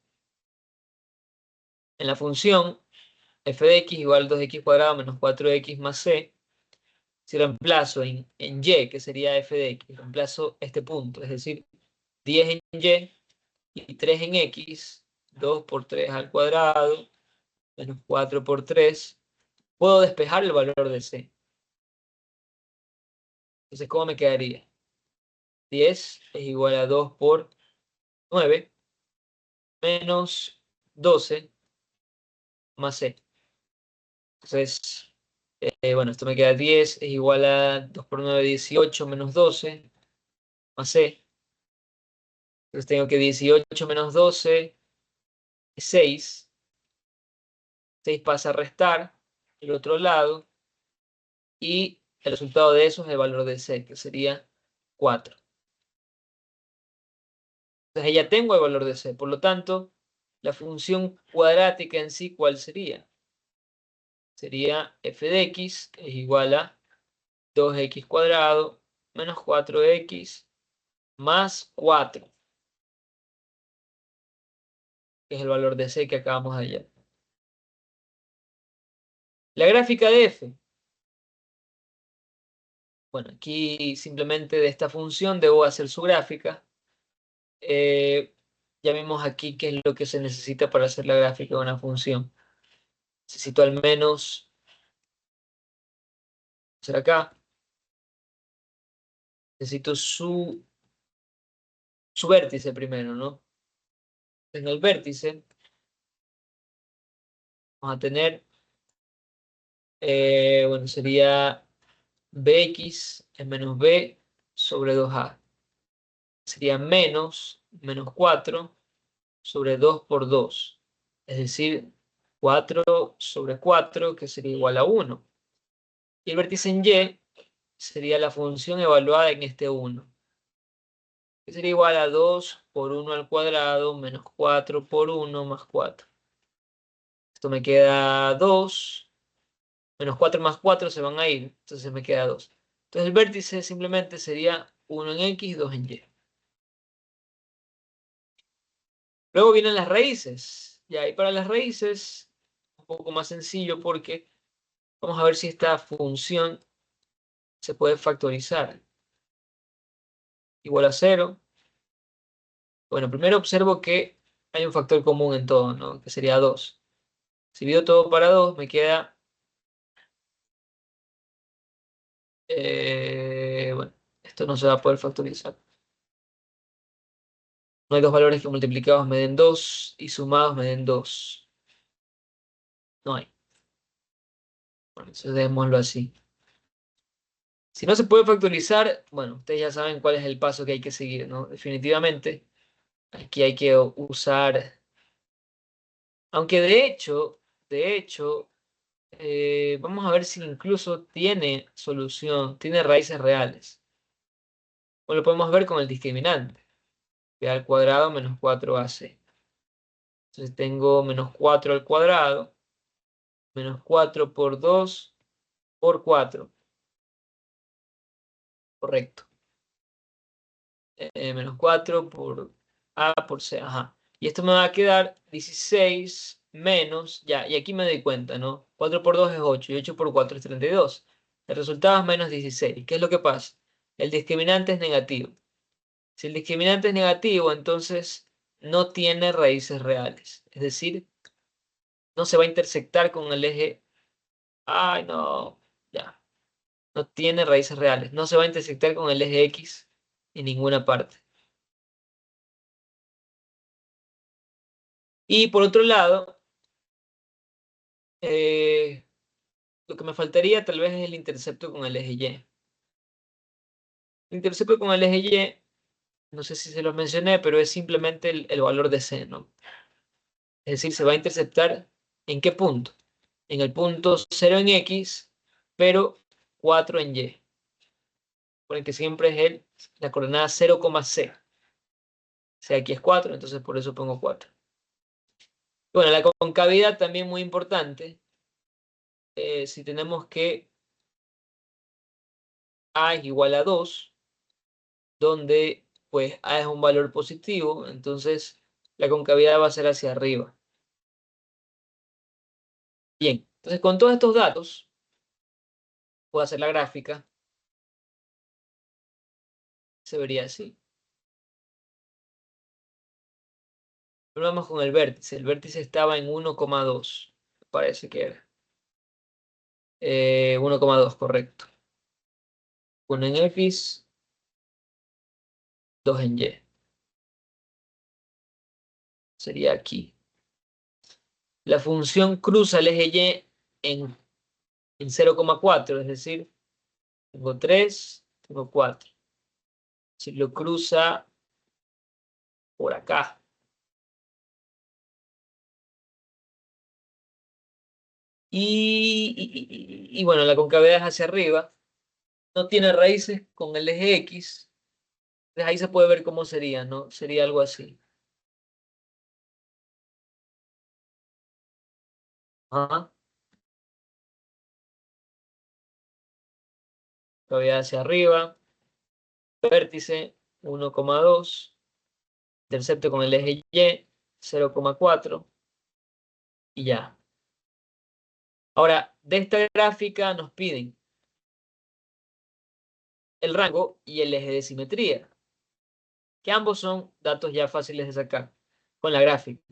en la función f de x igual a 2x cuadrado menos 4x más c, si reemplazo en Y, que sería f de x, reemplazo este punto, es decir, 10 en Y 3 en X, 2 por 3 al cuadrado, menos 4 por 3, puedo despejar el valor de C. Entonces, ¿cómo me quedaría? 10 es igual a 2 por 9, menos 12 más C. Entonces, bueno, esto me queda 10 es igual a 2 por 9, 18 menos 12 más C. Entonces tengo que 18 menos 12 es 6. 6 pasa a restar el otro lado y el resultado de eso es el valor de C, que sería 4. Entonces ya tengo el valor de c. Por lo tanto, la función cuadrática en sí, ¿cuál sería? Sería f de x es igual a 2x cuadrado menos 4x más 4, que es el valor de c que acabamos de hallar. La gráfica de f. Bueno, aquí simplemente de esta función debo hacer su gráfica. Ya vimos aquí qué es lo que se necesita para hacer la gráfica de una función. Necesito al menos hacer acá. Necesito su vértice primero, ¿no? En el vértice vamos a tener, bueno, sería bx en menos b sobre 2a. Sería menos 4 sobre 2 por 2. Es decir, 4 sobre 4, que sería igual a 1. Y el vértice en y sería la función evaluada en este 1, que sería igual a 2 por 1 al cuadrado menos 4 por 1 más 4. Esto me queda 2, menos 4 más 4 se van a ir, entonces me queda 2. Entonces el vértice simplemente sería 1 en x, 2 en y. Luego vienen las raíces. Y para las raíces, un poco más sencillo porque vamos a ver si esta función se puede factorizar. Igual a 0. Bueno, primero observo que hay un factor común en todo, ¿no? Que sería 2. Si divido todo para 2, me queda... bueno, esto no se va a poder factorizar. No hay dos valores que multiplicados me den 2 y sumados me den 2. No hay. Bueno, entonces dejémoslo así. Si no se puede factorizar, bueno, ustedes ya saben cuál es el paso que hay que seguir, ¿no? Definitivamente, aquí hay que usar... Aunque de hecho, vamos a ver si incluso tiene solución, tiene raíces reales. O lo podemos ver con el discriminante. B al cuadrado menos 4ac. Entonces tengo menos 4 al cuadrado, menos 4 por 2 por 4. Correcto. Menos 4 por A por C. Ajá. Y esto me va a quedar 16 menos, ya, y aquí me doy cuenta, ¿no? 4 por 2 es 8 y 8 por 4 es 32. El resultado es menos 16. ¿Qué es lo que pasa? El discriminante es negativo. Si el discriminante es negativo, entonces no tiene raíces reales. Es decir, no se va a intersectar con el eje. Ay, no, ya. No tiene raíces reales. No se va a intersectar con el eje X en ninguna parte. Y por otro lado, lo que me faltaría tal vez es el intercepto con el eje Y. El intercepto con el eje Y, no sé si se lo mencioné, pero es simplemente el valor de C, ¿no? Es decir, se va a interceptar ¿en qué punto? En el punto 0 en X, pero 4 en Y. Por el que siempre es la coordenada 0, C. O sea, aquí es 4, entonces por eso pongo 4. Bueno, la concavidad también muy importante. Si tenemos que A es igual a 2, donde pues A es un valor positivo, entonces la concavidad va a ser hacia arriba. Bien, entonces con todos estos datos, puedo hacer la gráfica, se vería así. Pero vamos con el vértice estaba en 1,2, parece que era. 1,2, correcto. 1 en X, 2 en Y. Sería aquí. La función cruza el eje Y en 0,4, es decir, tengo 3, tengo 4. Si lo cruza por acá. Y bueno, la concavidad es hacia arriba. No tiene raíces con el eje X. Entonces ahí se puede ver cómo sería, ¿no? Sería algo así. Ajá. Todavía hacia arriba. Vértice 1,2. Intercepto con el eje Y 0,4. Y ya. Ahora, de esta gráfica nos piden el rango y el eje de simetría, que ambos son datos ya fáciles de sacar con la gráfica.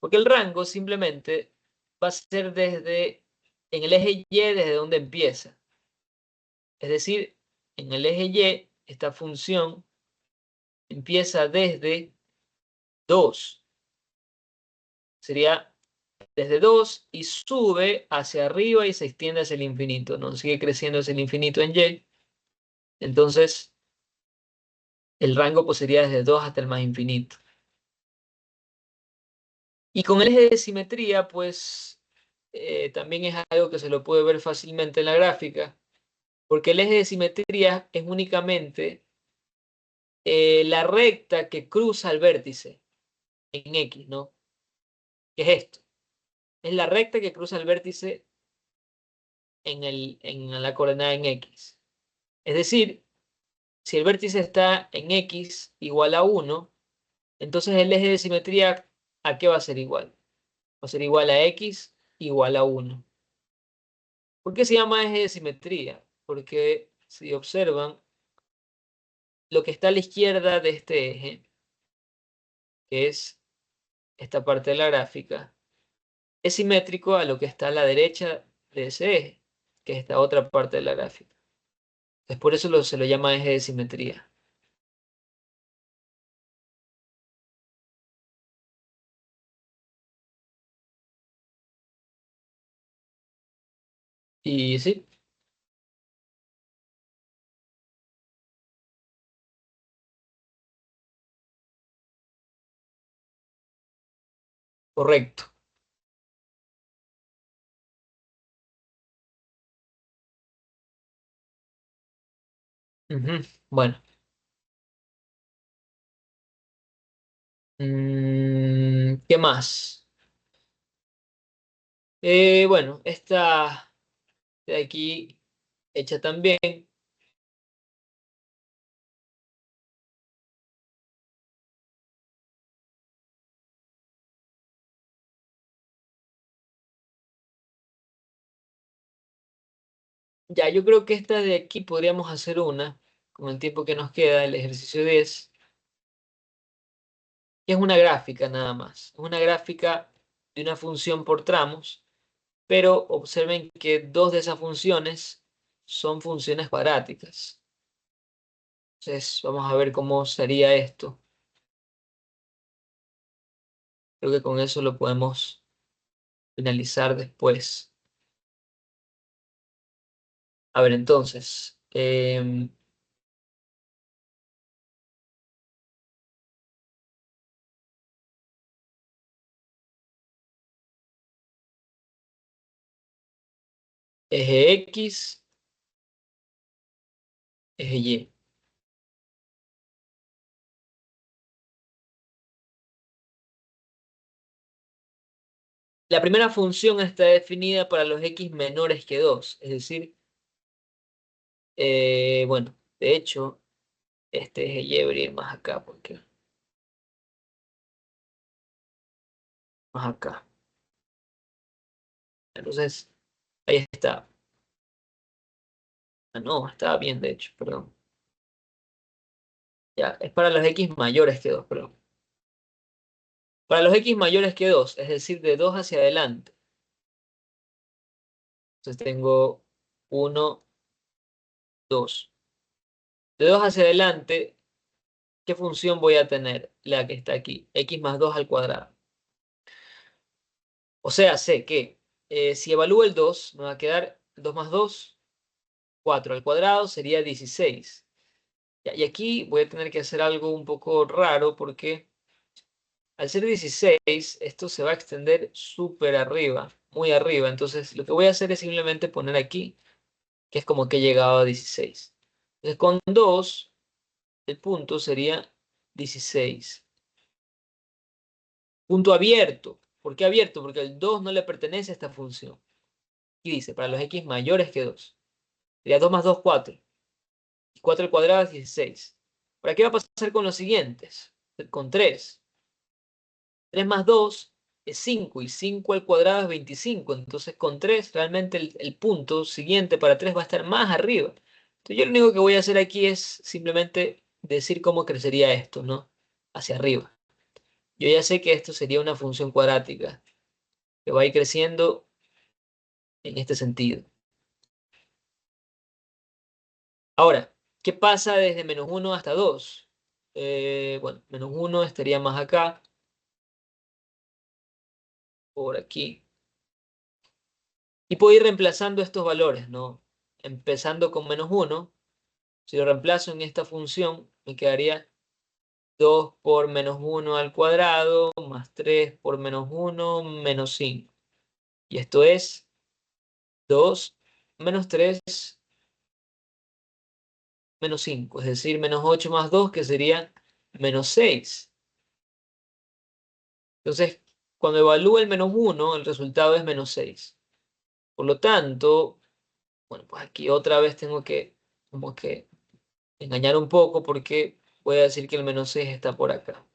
Porque el rango simplemente va a ser en el eje Y desde donde empieza. Es decir, en el eje Y, esta función empieza desde 2. Sería desde 2 y sube hacia arriba y se extiende hacia el infinito, ¿no? Sigue creciendo hacia el infinito en Y. Entonces, el rango pues sería desde 2 hasta el más infinito. Y con el eje de simetría, pues también es algo que se lo puede ver fácilmente en la gráfica, porque el eje de simetría es únicamente la recta que cruza el vértice en X, ¿no? ¿Qué es esto? Es la recta que cruza el vértice en la coordenada en X. Es decir, si el vértice está en X igual a 1, entonces el eje de simetría, ¿a qué va a ser igual? Va a ser igual a X igual a 1. ¿Por qué se llama eje de simetría? Porque si observan, lo que está a la izquierda de este eje, que es esta parte de la gráfica, es simétrico a lo que está a la derecha de ese eje, que es esta otra parte de la gráfica. Entonces, por eso se lo llama eje de simetría. Y sí, correcto. Ujú. Bueno, ¿qué más? Bueno, esta de aquí hecha también. Ya, yo creo que esta de aquí podríamos hacer una, con el tiempo que nos queda, el ejercicio 10, que es una gráfica nada más. Es una gráfica de una función por tramos, pero observen que dos de esas funciones son funciones cuadráticas. Entonces, vamos a ver cómo sería esto. Creo que con eso lo podemos finalizar después. A ver, entonces, eje X, eje Y. La primera función está definida para los X menores que 2, es decir, bueno, de hecho, este eje Y debería ir más acá, porque más acá. Entonces, ahí está. Ah, no, estaba bien, de hecho, perdón. Ya, es para los X mayores que 2, perdón. Para los X mayores que 2, es decir, de 2 hacia adelante. Entonces tengo 1, 2. De 2 hacia adelante, ¿qué función voy a tener? La que está aquí, X más 2 al cuadrado. O sea, sé que si evalúo el 2, me va a quedar 2 más 2, 4 al cuadrado sería 16. Ya, y aquí voy a tener que hacer algo un poco raro porque al ser 16, esto se va a extender súper arriba, muy arriba. Entonces, lo que voy a hacer es simplemente poner aquí, que es como que he llegado a 16. Entonces, con 2 el punto sería 16. Punto abierto. ¿Por qué abierto? Porque el 2 no le pertenece a esta función. Y dice, para los x mayores que 2. Sería 2 más 2, 4. Y 4 al cuadrado es 16. ¿Para qué va a pasar con los siguientes? Con 3. 3 más 2 es 5 y 5 al cuadrado es 25. Entonces con 3 realmente el punto siguiente para 3 va a estar más arriba. Entonces yo lo único que voy a hacer aquí es simplemente decir cómo crecería esto, ¿no? Hacia arriba. Yo ya sé que esto sería una función cuadrática que va a ir creciendo en este sentido. Ahora, ¿qué pasa desde menos 1 hasta 2? Bueno, menos 1 estaría más acá, por aquí. Y puedo ir reemplazando estos valores, ¿no? Empezando con menos 1. Si lo reemplazo en esta función, me quedaría 2 por menos 1 al cuadrado, más 3 por menos 1, menos 5. Y esto es 2 menos 3 menos 5, es decir, menos 8 más 2, que sería menos 6. Entonces, cuando evalúo el menos 1, el resultado es menos 6. Por lo tanto, bueno, pues aquí otra vez tengo que como que engañar un poco porque voy a decir que el menos 6 está por acá.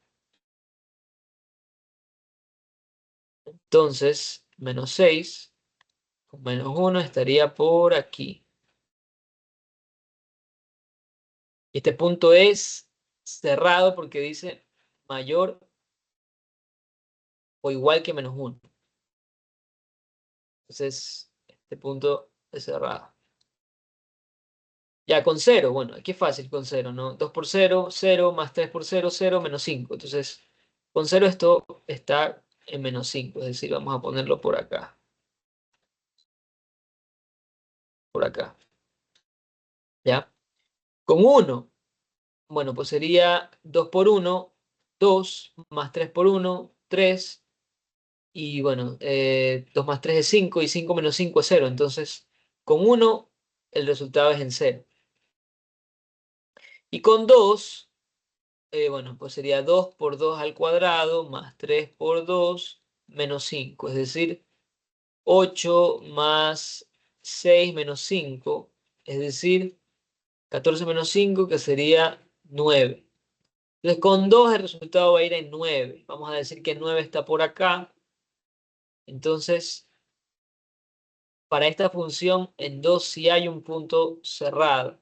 Entonces, menos 6 con menos 1 estaría por aquí. Y este punto es cerrado porque dice mayor o igual que menos 1. Entonces, este punto es cerrado. Ya, con 0, bueno, aquí es fácil con 0, ¿no? 2 por 0, 0, más 3 por 0, 0, menos 5. Entonces, con 0 esto está en menos 5, es decir, vamos a ponerlo por acá. Por acá. ¿Ya? Con 1, bueno, pues sería 2 por 1, 2, más 3 por 1, 3, y bueno, 2 más 3 es 5, y 5 menos 5 es 0. Entonces, con 1, el resultado es en 0. Y con 2, bueno, pues sería 2 por 2 al cuadrado más 3 por 2 menos 5. Es decir, 8 más 6 menos 5. Es decir, 14 menos 5, que sería 9. Entonces con 2 el resultado va a ir en 9. Vamos a decir que 9 está por acá. Entonces, para esta función en 2 sí hay un punto cerrado.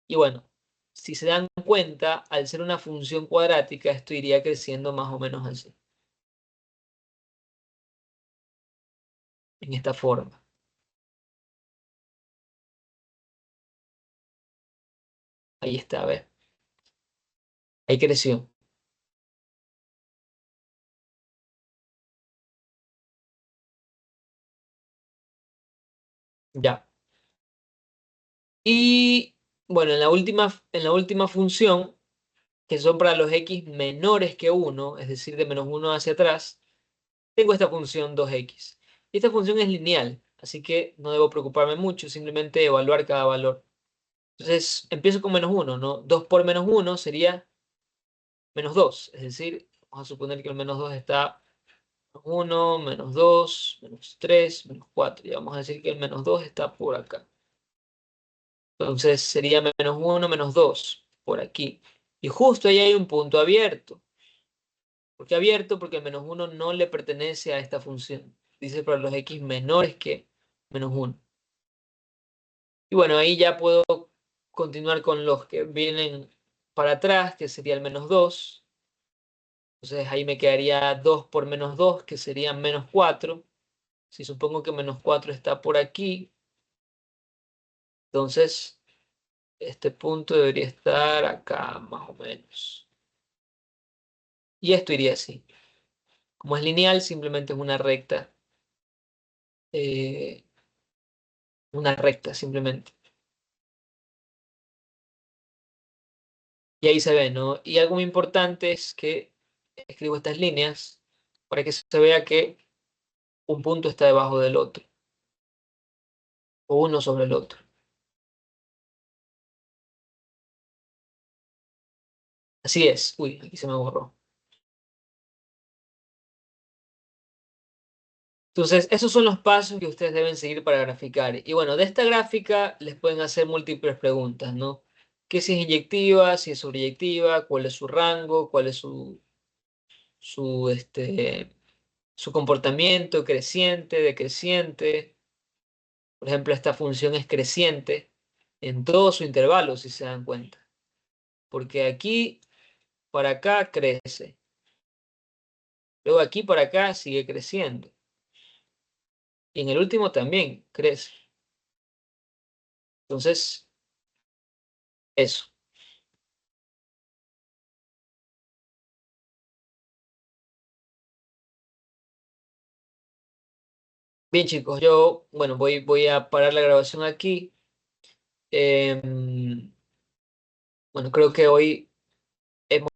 Y bueno, si se dan cuenta, al ser una función cuadrática, esto iría creciendo más o menos así. En esta forma. Ahí está, a ver. Ahí creció. Ya. Y bueno, en la última función, que son para los x menores que 1, es decir, de menos 1 hacia atrás, tengo esta función 2x. Y esta función es lineal, así que no debo preocuparme mucho, simplemente evaluar cada valor. Entonces, empiezo con menos 1, ¿no? 2 por menos 1 sería menos 2, es decir, vamos a suponer que el menos 2 está menos 1, menos 2, menos 3, menos 4. Y vamos a decir que el menos 2 está por acá. Entonces sería menos 1, menos 2, por aquí. Y justo ahí hay un punto abierto. ¿Por qué abierto? Porque el menos 1 no le pertenece a esta función. Dice para los x menores que menos 1. Y bueno, ahí ya puedo continuar con los que vienen para atrás, que sería el menos 2. Entonces ahí me quedaría 2 por menos 2, que sería menos 4. Si supongo que menos 4 está por aquí, entonces este punto debería estar acá, más o menos. Y esto iría así. Como es lineal, simplemente es eh, una recta simplemente. Y ahí se ve, ¿no? Y algo muy importante es que escribo estas líneas para que se vea que un punto está debajo del otro, o uno sobre el otro. Así es. Uy, aquí se me borró. Entonces, esos son los pasos que ustedes deben seguir para graficar. Y bueno, de esta gráfica les pueden hacer múltiples preguntas, ¿no? ¿Qué si es inyectiva, si es sobreyectiva, cuál es su rango, cuál es su comportamiento creciente, decreciente? Por ejemplo, esta función es creciente en todo su intervalo, si se dan cuenta. Porque aquí para acá crece. Luego aquí para acá sigue creciendo. Y en el último también crece. Entonces, eso. Bien, chicos, yo, bueno, voy a parar la grabación aquí. Bueno, creo que hoy hemos